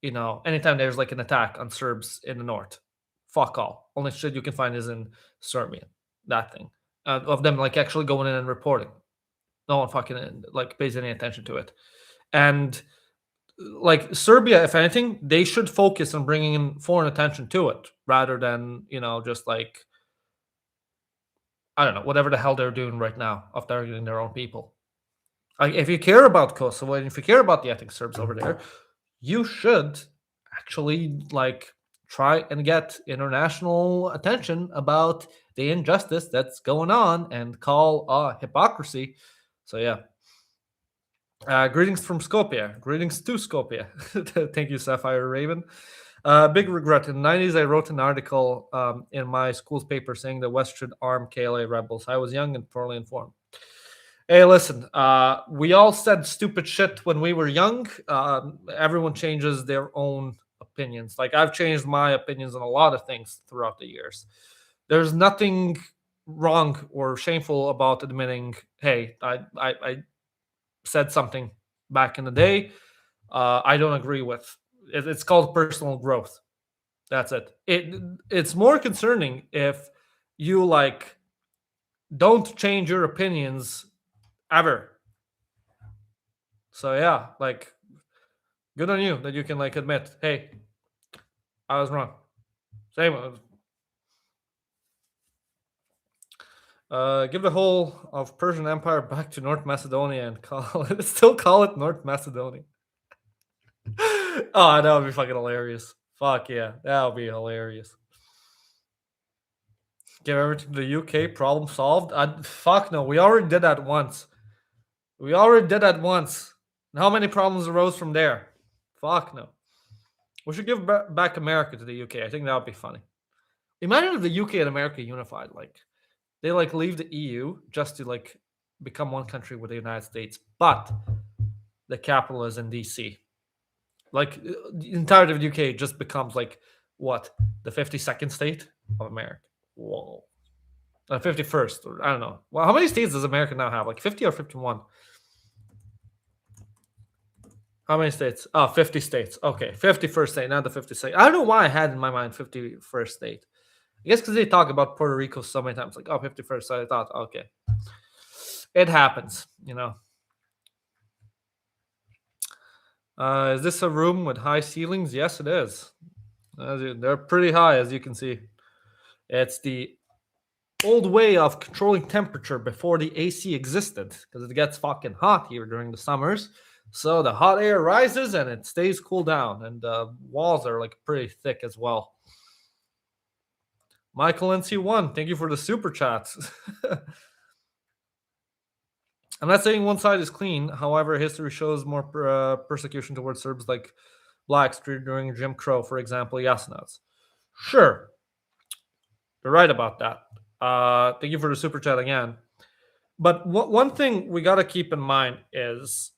Speaker 1: anytime there's like an attack on Serbs in the north. Fuck all. Only shit you can find is in Serbian. That thing of them like actually going in and reporting. No one fucking like pays any attention to it. And like Serbia, if anything, they should focus on bringing in foreign attention to it rather than just like, I don't know, whatever the hell they're doing right now of targeting their own people. Like, if you care about Kosovo and if you care about the ethnic Serbs over there, you should actually like try and get international attention about the injustice that's going on and call hypocrisy. So yeah. Greetings from Skopje. Greetings to Skopje. Thank you, Sapphire Raven. Big regret. In the 90s, I wrote an article in my school's paper saying the West should arm KLA rebels. I was young and poorly informed. Hey, listen, we all said stupid shit when we were young. Everyone changes their own opinions. Like, I've changed my opinions on a lot of things throughout the years. There's nothing wrong or shameful about admitting, hey, I said something back in the day I don't agree with. It's called personal growth. That's it. It's more concerning if you like don't change your opinions ever. So yeah, like, good on you that you can like admit, hey, I was wrong. Same. Give the whole of Persian Empire back to North Macedonia and still call it North Macedonia. Oh, that would be fucking hilarious. Fuck yeah, that would be hilarious. Give everything to the UK, problem solved. Fuck no, we already did that once. How many problems arose from there? Fuck no. We should give back America to the UK. I think that would be funny. Imagine if the UK and America unified. Like they like leave the EU just to like become one country with the United States, but the capital is in DC. Like the entirety of the UK just becomes like what, the 52nd state of America. Whoa. 51st, or I don't know. Well, how many states does America now have? Like 50 or 51? How many states? Oh, 50 states. Okay, 51st state, not the 52nd. I don't know why I had in my mind 51st state. I guess because they talk about Puerto Rico so many times, like, oh, 51st. So I thought, okay, it happens, you know. Is this a room with high ceilings? Yes, it is. They're pretty high, as you can see. It's the old way of controlling temperature before the AC existed, because it gets fucking hot here during the summers. So the hot air rises and it stays cool down, and the walls are like pretty thick as well. Michael NC1, thank you for the super chats. I'm not saying one side is clean. However, history shows more persecution towards Serbs like blacks during Jim Crow, for example, Jasenovs. Sure, you're right about that. Thank you for the super chat again. But one thing we got to keep in mind is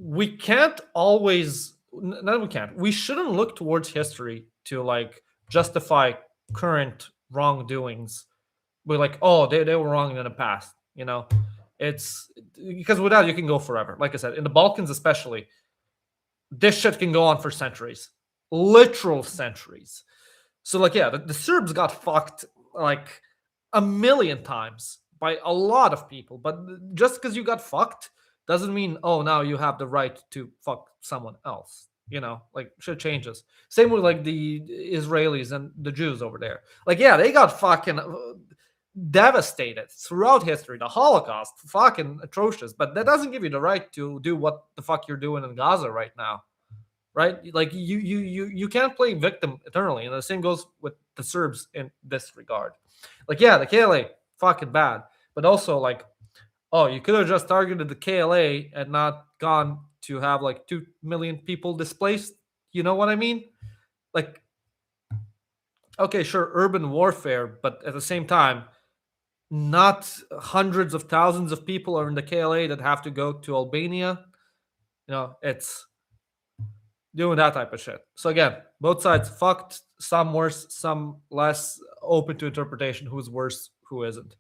Speaker 1: we can't always, no, we can't. We shouldn't look towards history to like justify current wrongdoings. We're like, oh, they were wrong in the past, you know? It's because without you can go forever. Like I said, in the Balkans especially, this shit can go on for centuries, literal centuries. So like, yeah, the Serbs got fucked like a million times by a lot of people. But just because you got fucked doesn't mean, oh, now you have the right to fuck someone else. You know, like shit changes. Same with like the Israelis and the Jews over there. Like, yeah, they got fucking devastated throughout history. The Holocaust, fucking atrocious. But that doesn't give you the right to do what the fuck you're doing in Gaza right now, right? Like you can't play victim eternally, and the same goes with the Serbs in this regard. Like, yeah, the KLA fucking bad, but also like, oh, you could have just targeted the KLA and not gone to have like 2 million people displaced. You know what I mean? Like, okay, sure, urban warfare, but at the same time, not hundreds of thousands of people are in the KLA that have to go to Albania. You know, it's doing that type of shit. So again, both sides fucked, some worse, some less, open to interpretation, who's worse, who isn't.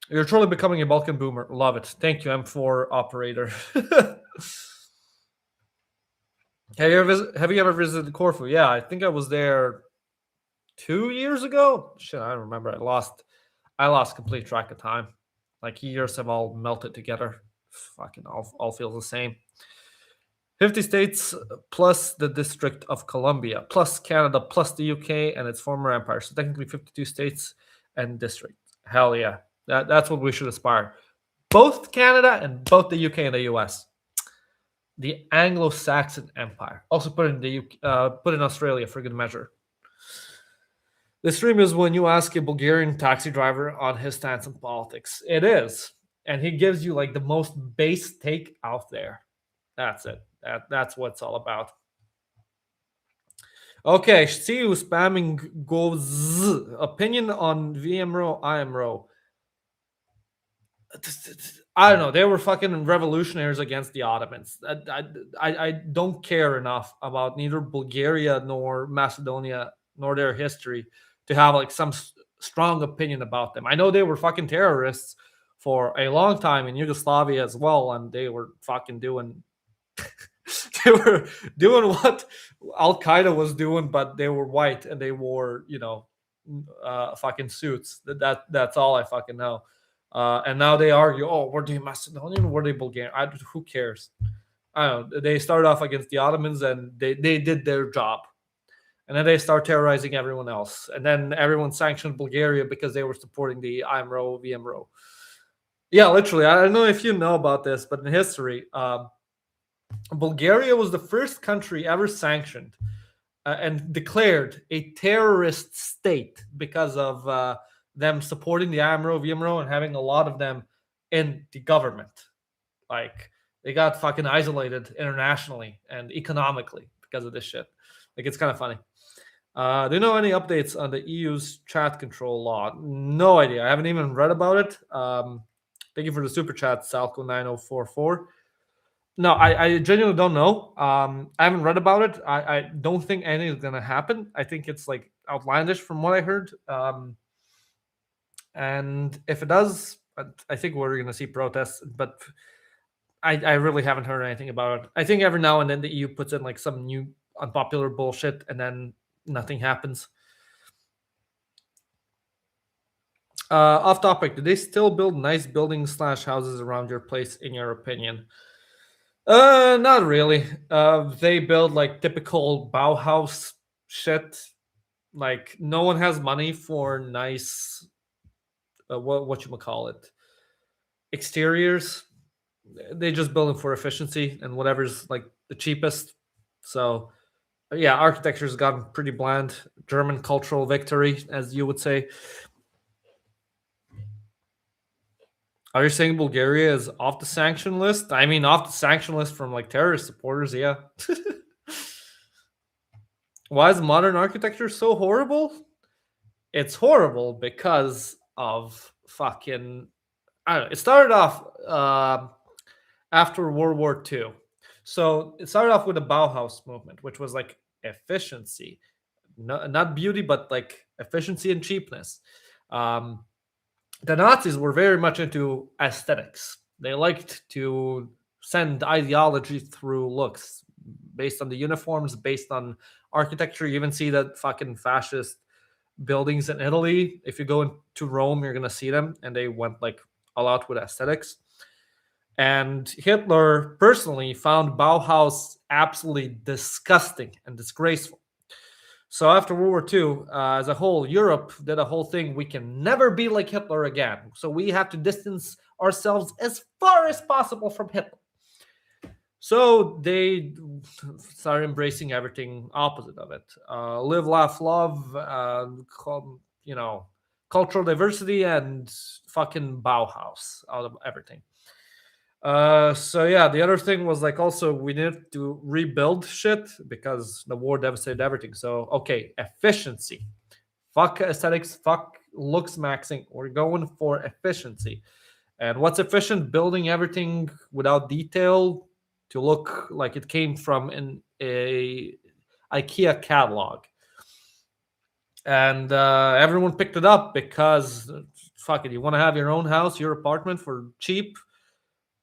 Speaker 1: You're truly becoming a Balkan boomer. Love it. Thank you, M4 operator. Have you ever visited Corfu? Yeah, I think I was there 2 years ago. Shit, I don't remember. I lost complete track of time. Like years have all melted together. Fucking all feels the same. 50 states plus the District of Columbia, plus Canada, plus the UK and its former empire. So technically 52 states and districts. Hell yeah. That's what we should aspire. Both Canada and both the UK and the US. The Anglo-Saxon Empire. Also put in Australia for good measure. The stream is when you ask a Bulgarian taxi driver on his stance on politics. It is. And he gives you like the most base take out there. That's it. That's what it's all about. Okay, see you spamming goes. Opinion on VMRO, IMRO. I don't know. They were fucking revolutionaries against the Ottomans. I don't care enough about neither Bulgaria nor Macedonia nor their history to have like some strong opinion about them. I know they were fucking terrorists for a long time in Yugoslavia as well, and they were fucking doing they were doing what Al Qaeda was doing, but they were white and they wore, you know, fucking suits. That's all I fucking know. And now they argue, oh, were they Macedonian? Were they Bulgarian? Who cares? I don't know. They started off against the Ottomans and they did their job. And then they start terrorizing everyone else. And then everyone sanctioned Bulgaria because they were supporting the IMRO, VMRO. Yeah, literally. I don't know if you know about this, but in history, Bulgaria was the first country ever sanctioned and declared a terrorist state because of them supporting the IMRO, VMRO, and having a lot of them in the government. Like, they got fucking isolated internationally and economically because of this shit. Like, it's kind of funny. Do you know any updates on the EU's chat control law? No idea. I haven't even read about it. Thank you for the super chat, Salco9044. No, I genuinely don't know. I haven't read about it. I don't think anything is gonna happen. I think it's like outlandish from what I heard. And if it does, I think we're gonna see protests. But I really haven't heard anything about it. I think every now and then the EU puts in like some new unpopular bullshit, and then nothing happens. Off topic, do they still build nice buildings slash houses around your place, in your opinion? Not really. They build like typical Bauhaus shit. Like, no one has money for nice, what you call it, exteriors. They just build them for efficiency and whatever's like the cheapest. So yeah, architecture's gotten pretty bland. German cultural victory, as you would say. Are you saying Bulgaria is off the sanction list? I mean, off the sanction list from like terrorist supporters, yeah. Why is modern architecture so horrible? It's horrible because of fucking. I don't know. It started off after World War II. So it started off with the Bauhaus movement, which was like efficiency, not beauty, but like efficiency and cheapness. Um, the Nazis were very much into aesthetics. They liked to send ideology through looks based on the uniforms, based on architecture. You even see that fucking fascist buildings in Italy. If you go into Rome, you're gonna see them, and they went like all out with aesthetics. And Hitler personally found Bauhaus absolutely disgusting and disgraceful. So after World War II, as a whole, Europe did a whole thing. We can never be like Hitler again. So we have to distance ourselves as far as possible from Hitler. So they started embracing everything opposite of it. Live, laugh, love, cultural diversity, and fucking Bauhaus out of everything. So yeah, the other thing was like also we needed to rebuild shit because the war devastated everything. So okay, efficiency. Fuck aesthetics, fuck looks maxing. We're going for efficiency. And what's efficient? Building everything without detail to look like it came from an IKEA catalog. And everyone picked it up because fuck it, you want to have your own house, your apartment for cheap.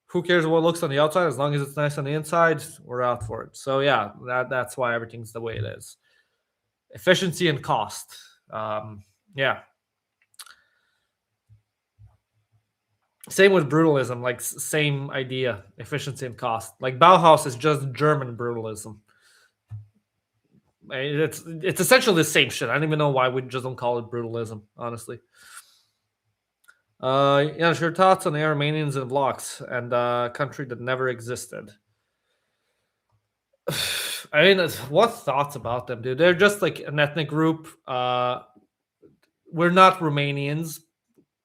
Speaker 1: Who cares what looks on the outside? As long as it's nice on the inside, we're out for it. So yeah, that's why everything's the way it is. Efficiency and cost. Yeah. Same with brutalism, like same idea, efficiency and cost. Like Bauhaus is just German brutalism. It's essentially the same shit. I don't even know why we just don't call it brutalism, honestly. Yeah, your thoughts on the Armenians and blocks and a country that never existed. I mean, what thoughts about them, dude? They're just like an ethnic group. We're not Romanians.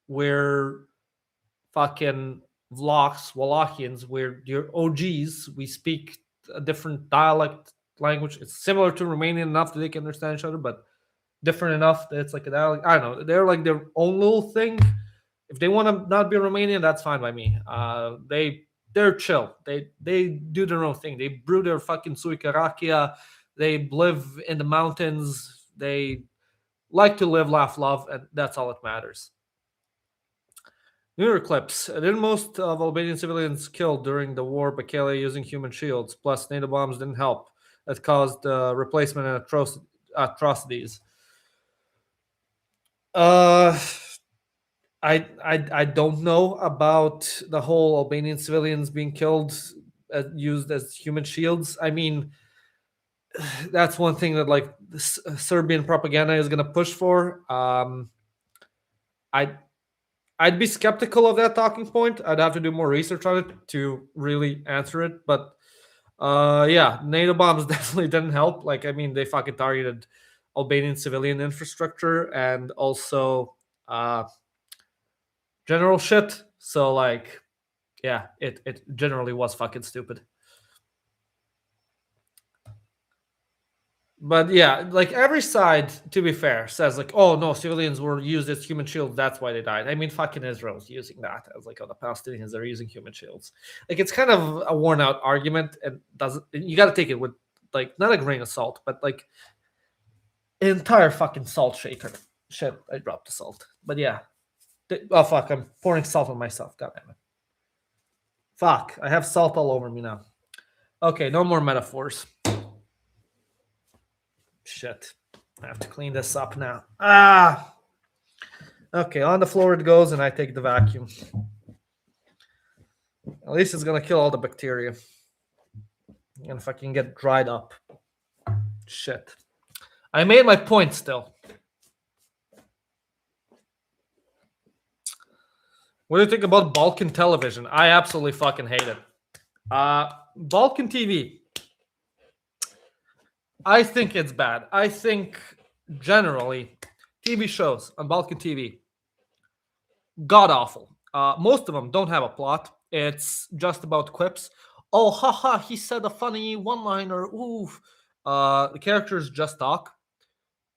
Speaker 1: We're fucking Wallachians. We're your OGs. We speak a different dialect language. It's similar to Romanian enough that they can understand each other, but different enough that it's like a dialect. I don't know. They're like their own little thing. If they want to not be Romanian, that's fine by me. They're chill. They do their own thing. They brew their fucking suica rakia. They live in the mountains. They like to live, laugh, love, and that's all that matters. Newer clips. Didn't most of Albanian civilians killed during the war Bekele using human shields? Plus, NATO bombs didn't help. That caused replacement and atrocities. I don't know about the whole Albanian civilians being killed, used as human shields. I mean, that's one thing that like Serbian propaganda is going to push for. I'd be skeptical of that talking point. I'd have to do more research on it to really answer it. But yeah, NATO bombs definitely didn't help. Like, I mean, they fucking targeted Albanian civilian infrastructure and also general shit. So like, yeah, it generally was fucking stupid. But yeah, like every side, to be fair, says like, oh no, civilians were used as human shields. That's why they died. I mean, fucking Israel's using that as like, oh, the Palestinians are using human shields. Like it's kind of a worn out argument, and doesn't. You got to take it with like not a grain of salt, but like an entire fucking salt shaker. Shit, I dropped the salt. But yeah, oh fuck, I'm pouring salt on myself. God damn it. Fuck, I have salt all over me now. Okay, no more metaphors. Shit. I have to clean this up now. Ah! Okay, on the floor it goes, and I take the vacuum. At least it's gonna kill all the bacteria. And if I can get dried up. Shit. I made my point still. What do you think about Balkan television? I absolutely fucking hate it. Balkan TV. I think it's bad. I think generally TV shows on Balkan TV god awful. Most of them don't have a plot. It's just about quips. Oh, haha, he said a funny one liner. Oof. The characters just talk.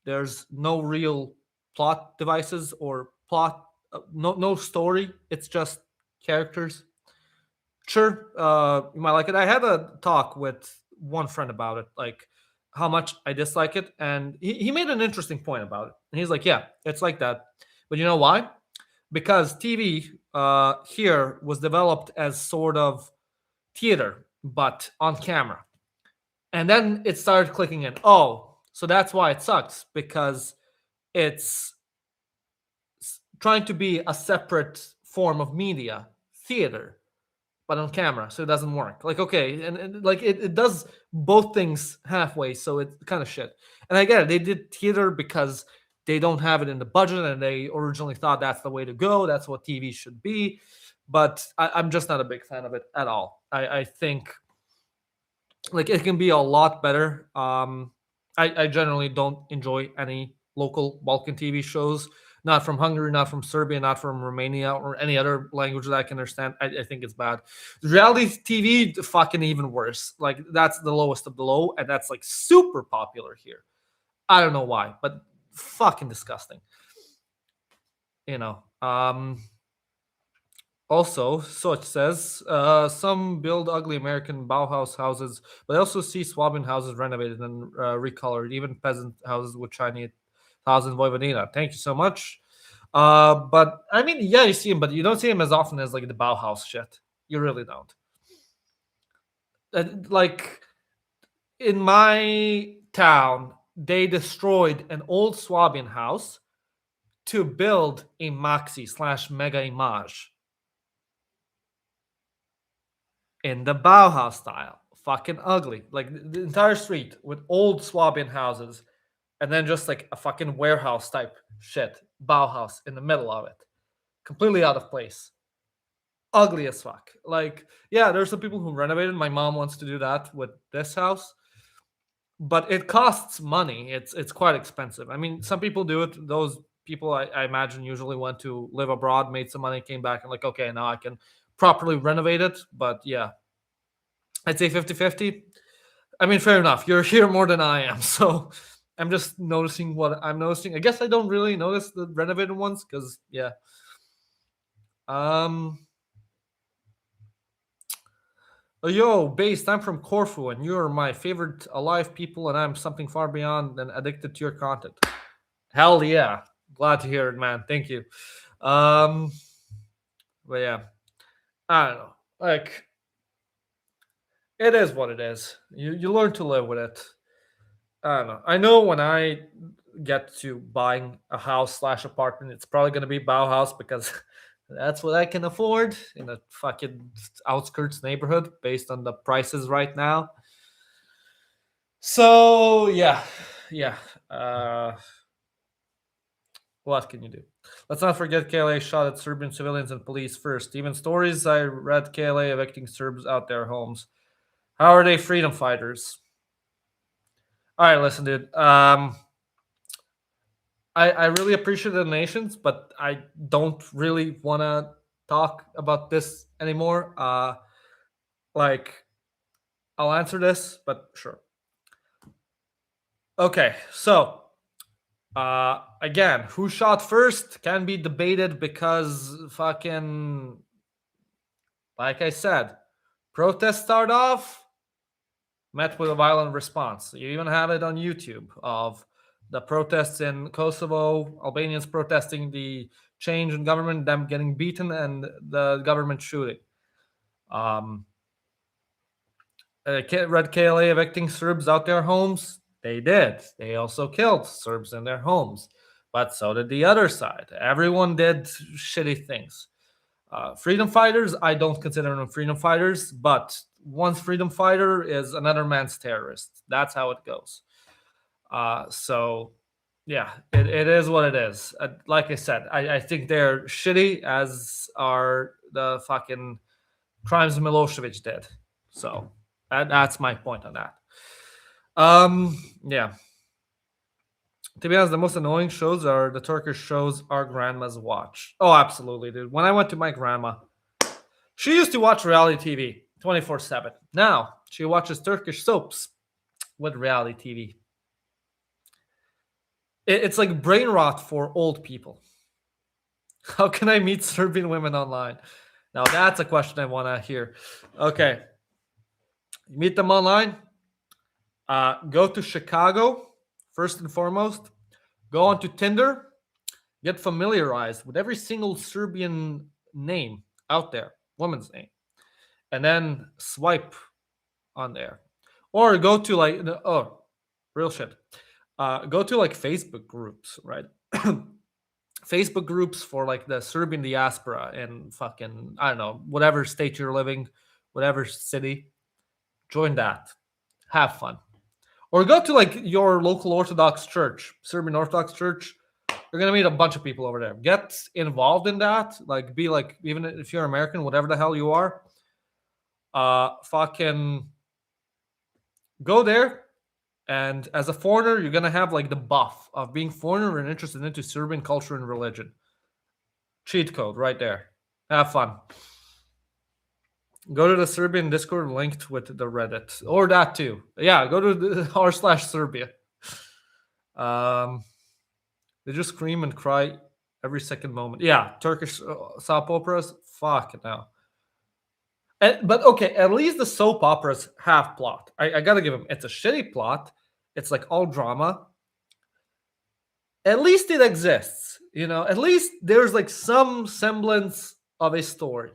Speaker 1: There's no real plot devices or plot, no story. It's just characters. Sure, you might like it. I had a talk with one friend about it, like how much I dislike it. And he made an interesting point about it. And he's like, yeah, it's like that. But you know why? Because TV here was developed as sort of theater, but on camera. And then it started clicking in. Oh, so that's why it sucks because it's trying to be a separate form of media, theater, but on camera, so it doesn't work. Like, okay, and like it does both things halfway, so it's kind of shit. And I get it, they did theater because they don't have it in the budget, and they originally thought that's the way to go. That's what TV should be. But I'm just not a big fan of it at all. I think like it can be a lot better. I generally don't enjoy any local Balkan TV shows, not from Hungary, not from Serbia, not from Romania, or any other language that I can understand. I think it's bad. Reality TV, fucking even worse. Like that's the lowest of the low, and that's like super popular here. I don't know why, but fucking disgusting. You know. Also, so it says, some build ugly American Bauhaus houses, but I also see Swabian houses renovated and recolored, even peasant houses with shiny houses in Vojvodina. Thank you so much. But I mean, yeah, you see them, but you don't see them as often as like the Bauhaus shit. You really don't. Like in my town, they destroyed an old Swabian house to build a maxi slash mega image in the Bauhaus style. Fucking ugly. Like the entire street with old Swabian houses and then just like a fucking warehouse type shit. Bauhaus in the middle of it. Completely out of place. Ugly as fuck. Like, yeah, there's some people who renovated. My mom wants to do that with this house. But it costs money. It's quite expensive. I mean, some people do it. Those people I imagine usually went to live abroad, made some money, came back and like, okay, now I can properly renovate it. But yeah, I'd say 50-50. I mean, fair enough. You're here more than I am. So I'm just noticing what I'm noticing. I guess I don't really notice the renovated ones because, yeah. Yo, based, I'm from Corfu and you're my favorite alive people, and I'm something far beyond than addicted to your content. Hell yeah. Glad to hear it, man. Thank you. Um, but yeah, I don't know. Like, it is what it is. You learn to live with it. I don't know. I know when I get to buying a house slash apartment, it's probably gonna be Bauhaus because that's what I can afford in a fucking outskirts neighborhood based on the prices right now. So yeah, yeah. What can you do? Let's not forget KLA shot at Serbian civilians and police first. Even stories I read KLA evicting Serbs out their homes. How are they freedom fighters? All right, listen, dude. I really appreciate the donations, but I don't really want to talk about this anymore. Like, I'll answer this, but sure. Okay, so again, who shot first can be debated because fucking, like I said, protests start off, met with a violent response. You even have it on YouTube of the protests in Kosovo, Albanians protesting the change in government, them getting beaten, and the government shooting. Red KLA evicting Serbs out their homes. They did. They also killed Serbs in their homes. But so did the other side. Everyone did shitty things. Freedom fighters, I don't consider them freedom fighters, but one's freedom fighter is another man's terrorist. That's how it goes. So, yeah, it is what it is. Like I said, I think they're shitty, as are the fucking crimes Milosevic did. So that's my point on that. Yeah. To be honest, the most annoying shows are the Turkish shows our grandmas watch. Oh, absolutely, dude. When I went to my grandma, she used to watch reality TV 24/7. Now she watches Turkish soaps with reality TV. It's like brain rot for old people. How can I meet Serbian women online? Now that's a question I want to hear. Okay. You meet them online. Go to Chicago, first and foremost. Go onto Tinder. Get familiarized with every single Serbian name out there, woman's name. And then swipe on there. Or go to like, oh, real shit. Go to like Facebook groups, right? Facebook groups for like the Serbian diaspora in fucking, I don't know, whatever state you're living, whatever city. Join that. Have fun. Or go to like your local Orthodox church, Serbian Orthodox church. You're gonna meet a bunch of people over there. Get involved in that. Like, be like, even if you're American, whatever the hell you are, fucking go there. And as a foreigner, you're gonna have like the buff of being foreigner and interested into Serbian culture and religion. Cheat code right there. Have fun. Go to the Serbian Discord linked with the Reddit, or that too. Yeah, go to the r/Serbia. They just scream and cry every second moment. Yeah, Turkish soap operas. Fuck it now. But okay, at least the soap operas have plot. I gotta give them. It's a shitty plot. It's like all drama. At least it exists. You know, at least there's like some semblance of a story.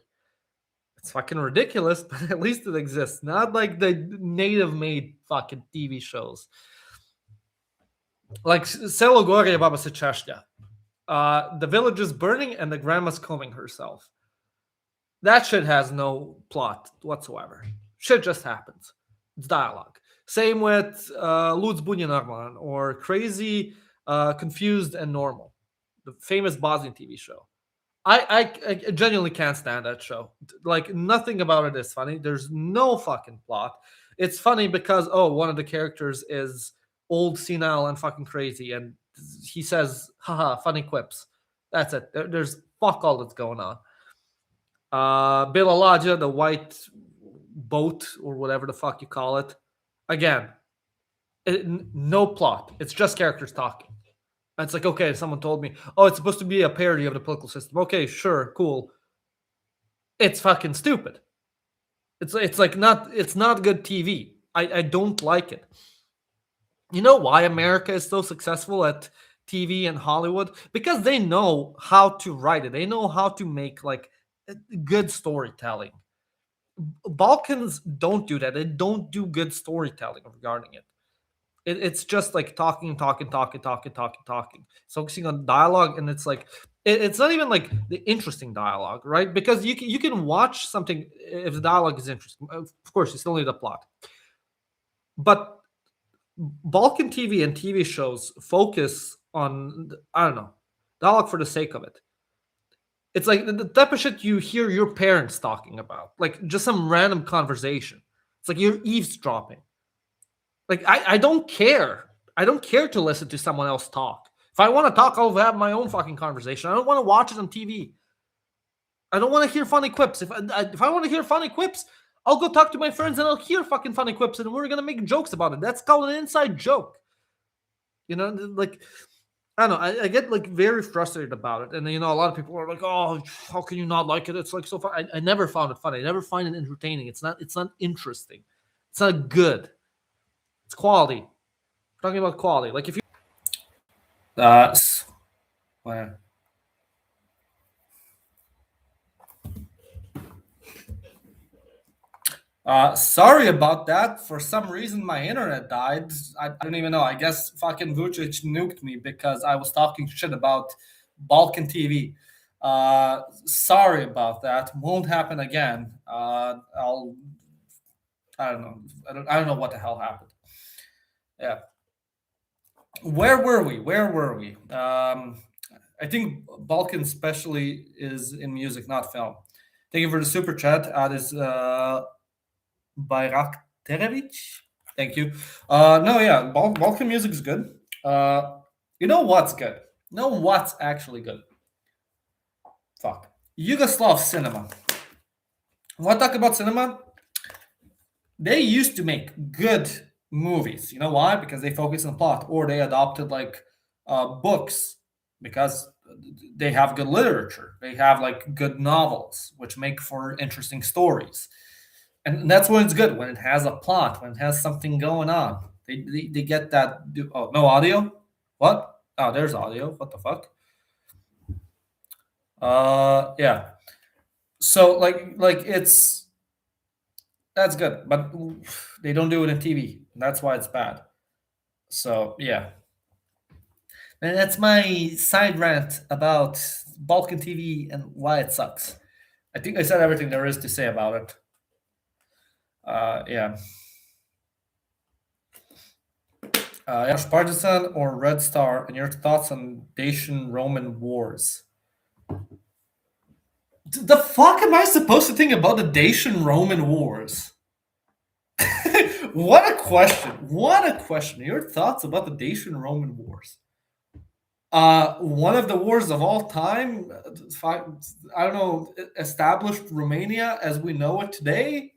Speaker 1: It's fucking ridiculous, but at least it exists. Not like the native made fucking TV shows. Like Selo Gore Baba se češlja. The village is burning and the grandma's combing herself. That shit has no plot whatsoever. Shit just happens. It's dialogue. Same with Lud Zbunjen Normalan or Crazy, Confused and Normal, the famous Bosnian TV show. I genuinely can't stand that show. Like, nothing about it is funny. There's no fucking plot. It's funny because, oh, one of the characters is old, senile, and fucking crazy, and he says, haha, funny quips. That's it. There's fuck all that's going on. Bill Alaja, the white boat, or whatever the fuck you call it. Again, no plot. It's just characters talking. It's like, okay, someone told me, oh, it's supposed to be a parody of the political system. Okay, sure, cool. It's fucking stupid. It's like it's not good TV. I don't like it. You know why America is so successful at TV and Hollywood? Because they know how to write it. They know how to make like good storytelling. Balkans don't do that. They don't do good storytelling regarding it. It's just like talking, focusing on dialogue, and it's like it's not even like the interesting dialogue, right? Because you can watch something if the dialogue is interesting. Of course, you still need the plot, but Balkan TV and TV shows focus on, I don't know, dialogue for the sake of it. It's like the type of shit you hear your parents talking about, like just some random conversation. It's like you're eavesdropping. Like, I don't care. I don't care to listen to someone else talk. If I want to talk, I'll have my own fucking conversation. I don't want to watch it on TV. I don't want to hear funny quips. If I want to hear funny quips, I'll go talk to my friends and I'll hear fucking funny quips and we're going to make jokes about it. That's called an inside joke. Like I don't know. I get like very frustrated about it, and a lot of people are like, "Oh, how can you not like it? It's like so fun." I never found it funny. I never find it entertaining. It's not. It's not interesting. It's not good. It's quality. We're talking about quality. Like if you well, sorry about that. For some reason, my internet died. I don't even know. I guess fucking Vucic nuked me because I was talking shit about Balkan TV. Sorry about that. Won't happen again. I don't know. I don't know what the hell happened. Yeah. Where were we? Where were we? I think Balkan especially is in music, not film. Thank you for the super chat. That is Bayraktarevic. Thank you. No, yeah, Balkan music is good. You know what's good? You know what's actually good? Fuck. Yugoslav cinema. Want to talk about cinema? They used to make good movies. You know why? Because they focus on plot, or they adopted like books because they have good literature. They have like good novels, which make for interesting stories. And that's when it's good, when it has a plot, when it has something going on. They get that. Oh, no audio? What? Oh, there's audio. What the fuck? Yeah. So like it's that's good, but they don't do it in TV. That's why it's bad. So yeah, and that's my side rant about Balkan TV and why it sucks. I think I said everything there is to say about it. Yeah. Yash Partisan or Red Star, and your thoughts on Dacian Roman wars? The fuck am I supposed to think about the Dacian Roman wars? What a question! What a question! Your thoughts about the Dacian Roman wars? One of the wars of all time. I don't know. Established Romania as we know it today.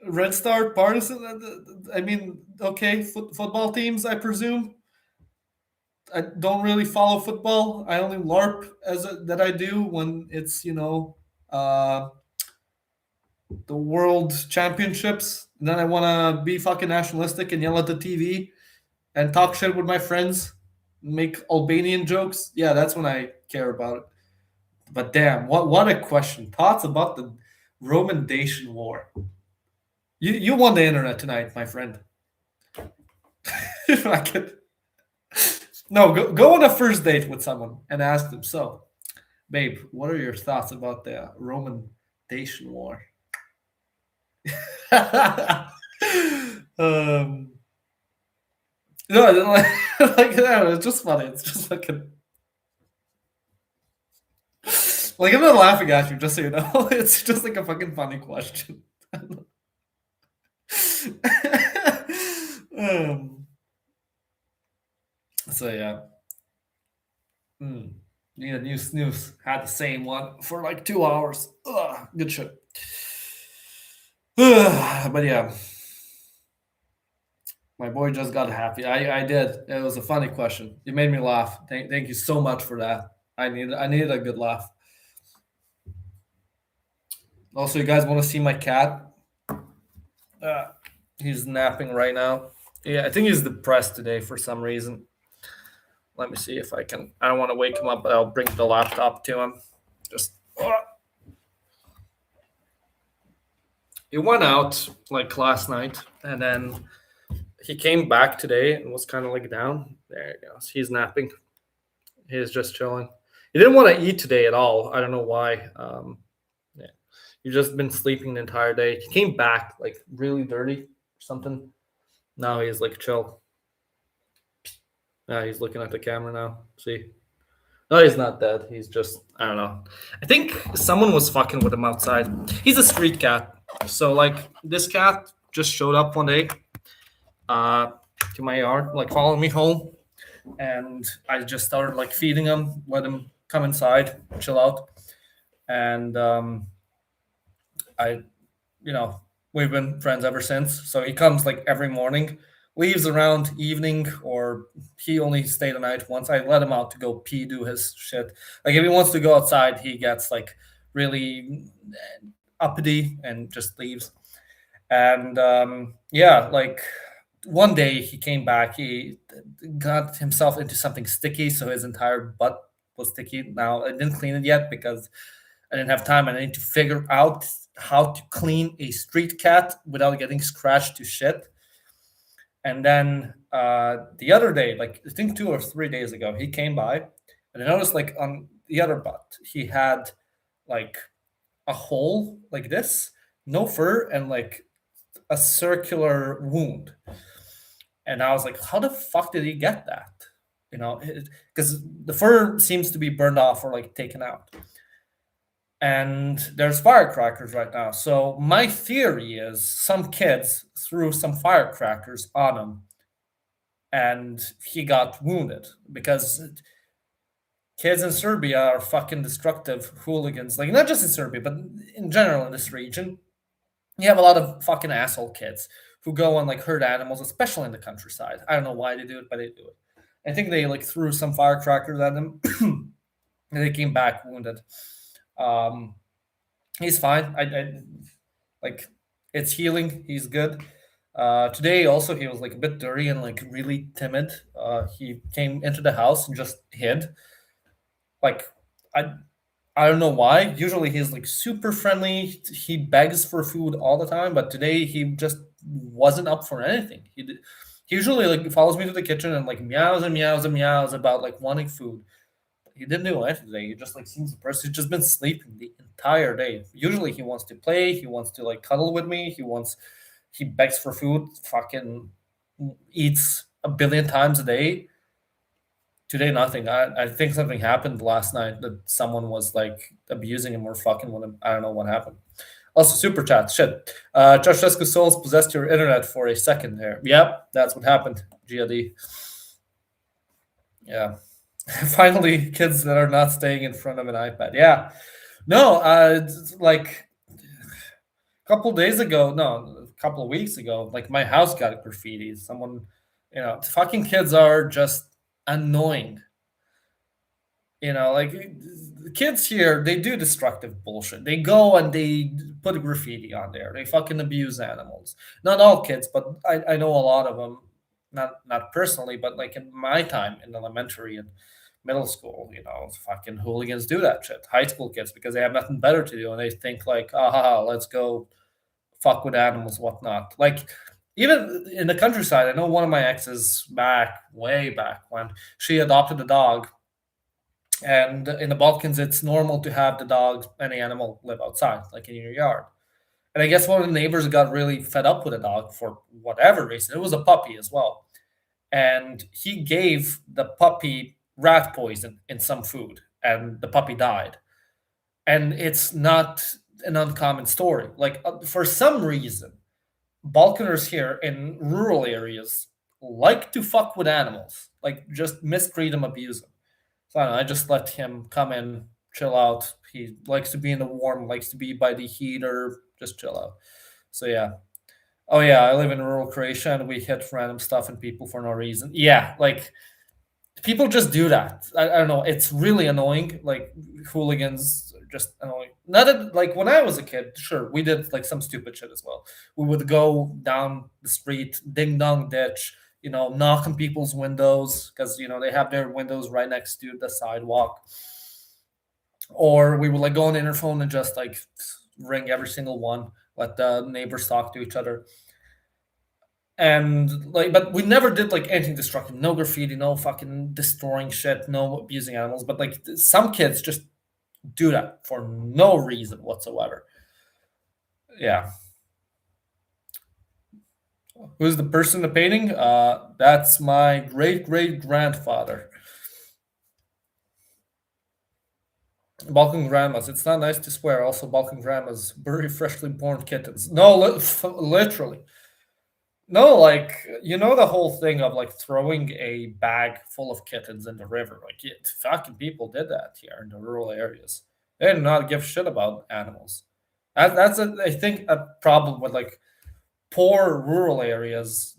Speaker 1: Red Star Partisan. I mean, okay, football teams, I presume. I don't really follow football. I only LARP that I do when it's the World Championships. And then I want to be fucking nationalistic and yell at the TV and talk shit with my friends, make Albanian jokes. Yeah, that's when I care about it. But damn, what a question! Thoughts about the Roman Dacian War? You won the internet tonight, my friend. If I could. No, go on a first date with someone and ask them. So, babe, what are your thoughts about the Roman Dacian War? No, like no, it's just funny. It's just like like I'm not laughing at you, just so you know. It's just like a fucking funny question. um, so yeah. Need a new snooze. Had the same one for like 2 hours. Ugh, good shit. But yeah, my boy just got happy. I did. It was a funny question. You made me laugh. Thank you so much for that. I needed a good laugh. Also, you guys want to see my cat? He's napping right now. Yeah, I think he's depressed today for some reason. Let me see if I can. I don't want to wake him up, but I'll bring the laptop to him. Just. He went out like last night, and then he came back today and was kind of like down. There he goes. He's napping. He's just chilling. He didn't want to eat today at all. I don't know why. Yeah, he's just been sleeping the entire day. He came back like really dirty or something. Now he's like chill. Yeah, he's looking at the camera now. See? No, he's not dead. He's just, I don't know. I think someone was fucking with him outside. He's a street cat. So, like, this cat just showed up one day to my yard, like, following me home. And I just started, like, feeding him, let him come inside, chill out. And I,
Speaker 2: We've been friends ever since. So he comes like every morning, leaves around evening, or he only stayed the night once. I let him out to go pee, do his shit. Like if he wants to go outside, he gets like really uppity and just leaves. And yeah, like one day he came back, he got himself into something sticky, so his entire butt was sticky. Now I didn't clean it yet because I didn't have time, and I need to figure out how to clean a street cat without getting scratched to shit. And then the other day, like I think 2 or 3 days ago, he came by, and I noticed like on the other butt he had like a hole like this, no fur, and like a circular wound. And I was like, how the fuck did he get that? You know, because the fur seems to be burned off or like taken out. And there's firecrackers right now. So my theory is some kids threw some firecrackers on him and he got wounded because kids in Serbia are fucking destructive hooligans. Like not just in Serbia, but in general in this region. You have a lot of fucking asshole kids who go and like hurt animals, especially in the countryside. I don't know why they do it, but they do it. I think they like threw some firecrackers at them, and they came back wounded. Um, he's fine. I like it's healing. He's good. Today also he was like a bit dirty and like really timid. He came into the house and just hid. Like I I don't know why. Usually he's like super friendly. He begs for food all the time, but today he just wasn't up for anything. He usually like follows me to the kitchen and like meows and meows and meows about like wanting food. He didn't do anything today. He just like seems the person who's just been sleeping the entire day. Usually he wants to play. He wants to like cuddle with me. He begs for food. Fucking eats a billion times a day. Today, nothing. I think something happened last night that someone was like abusing him or fucking with him. I don't know what happened. Also, super chat. Shit. Ceausescu souls possessed your internet for a second there. Yep, that's what happened. GLD. Yeah. Finally, kids that are not staying in front of an iPad. Yeah. No, like a couple days ago, no, a couple of weeks ago, like my house got graffiti. Someone, fucking kids are just annoying. Like the kids here, they do destructive bullshit. They go and they put graffiti on there. They fucking abuse animals. Not all kids, but I know a lot of them. Not personally, but like in my time in elementary and middle school, fucking hooligans do that shit. High school kids because they have nothing better to do and they think like, let's go fuck with animals, whatnot. Like even in the countryside, I know one of my exes back way back when she adopted a dog, and in the Balkans, it's normal to have the dog, any animal, live outside, like in your yard. And I guess one of the neighbors got really fed up with the dog for whatever reason. It was a puppy as well. And he gave the puppy rat poison in some food, and the puppy died. And it's not an uncommon story. Like, for some reason, Balkaners here in rural areas like to fuck with animals, like just mistreat them, abuse them. So I don't know, I just let him come in, chill out. He likes to be in the warm, likes to be by the heater, just chill out. So yeah. Oh yeah, I live in rural Croatia and we hit random stuff and people for no reason. Yeah, like people just do that. I don't know. It's really annoying. Like hooligans are just annoying. Not that, like when I was a kid, sure, we did like some stupid shit as well. We would go down the street, ding dong ditch, knock on people's windows because they have their windows right next to the sidewalk. Or we would like go on the interphone and just like ring every single one, let the neighbors talk to each other. And like, but we never did like anything destructive. No graffiti, no fucking destroying shit, no abusing animals. But like some kids just do that for no reason whatsoever. Yeah. Who's the person in the painting? That's my great great grandfather. Balkan grandmas. It's not nice to swear. Also, Balkan grandmas bury freshly born kittens. No, literally. No, like the whole thing of like throwing a bag full of kittens in the river. Like fucking people did that here in the rural areas. They did not give shit about animals. That's I think a problem with like poor rural areas,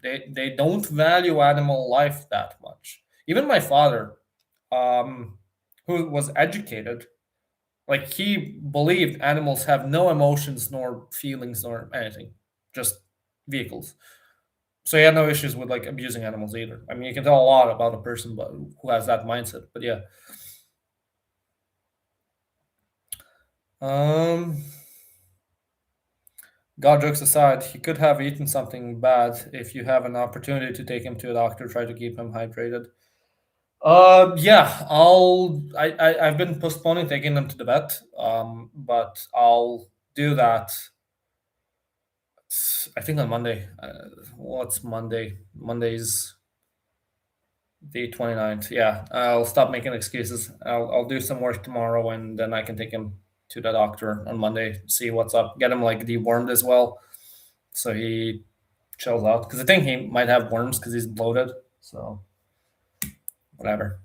Speaker 2: they don't value animal life that much. Even my father, who was educated, like he believed animals have no emotions nor feelings nor anything, just vehicles. So he had no issues with like abusing animals either. I mean, you can tell a lot about a person who has that mindset. But yeah. God jokes aside, he could have eaten something bad. If you have an opportunity to take him to a doctor, try to keep him hydrated. Yeah, I've been postponing taking them to the vet. But I'll do that. I think on Monday. What's Monday? Monday's the 29th. Yeah, I'll stop making excuses. I'll do some work tomorrow, and then I can take him to the doctor on Monday, see what's up, get him like dewormed as well, so he chills out. Because I think he might have worms because he's bloated. So whatever.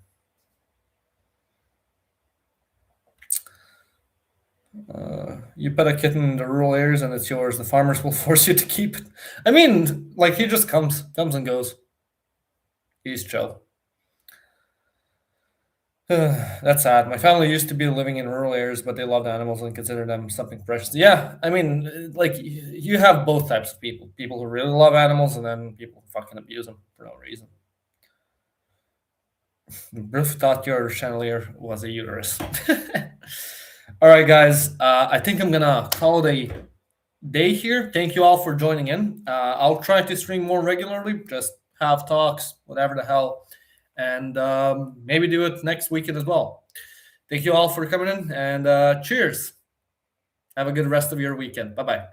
Speaker 2: You pet a kitten in the rural areas and it's yours. The farmers will force you to keep it. I mean, like he just comes and goes. He's chill. That's sad. My family used to be living in rural areas, but they loved animals and consider them something precious. Yeah, I mean, like you have both types of people: people who really love animals, and then people who fucking abuse them for no reason. Bruce thought your chandelier was a uterus. All right, guys. I think I'm gonna call it a day here. Thank you all for joining in. I'll try to stream more regularly. Just have talks, whatever the hell, and maybe do it next weekend as well. Thank you all for coming in, and cheers. Have a good rest of your weekend. Bye bye.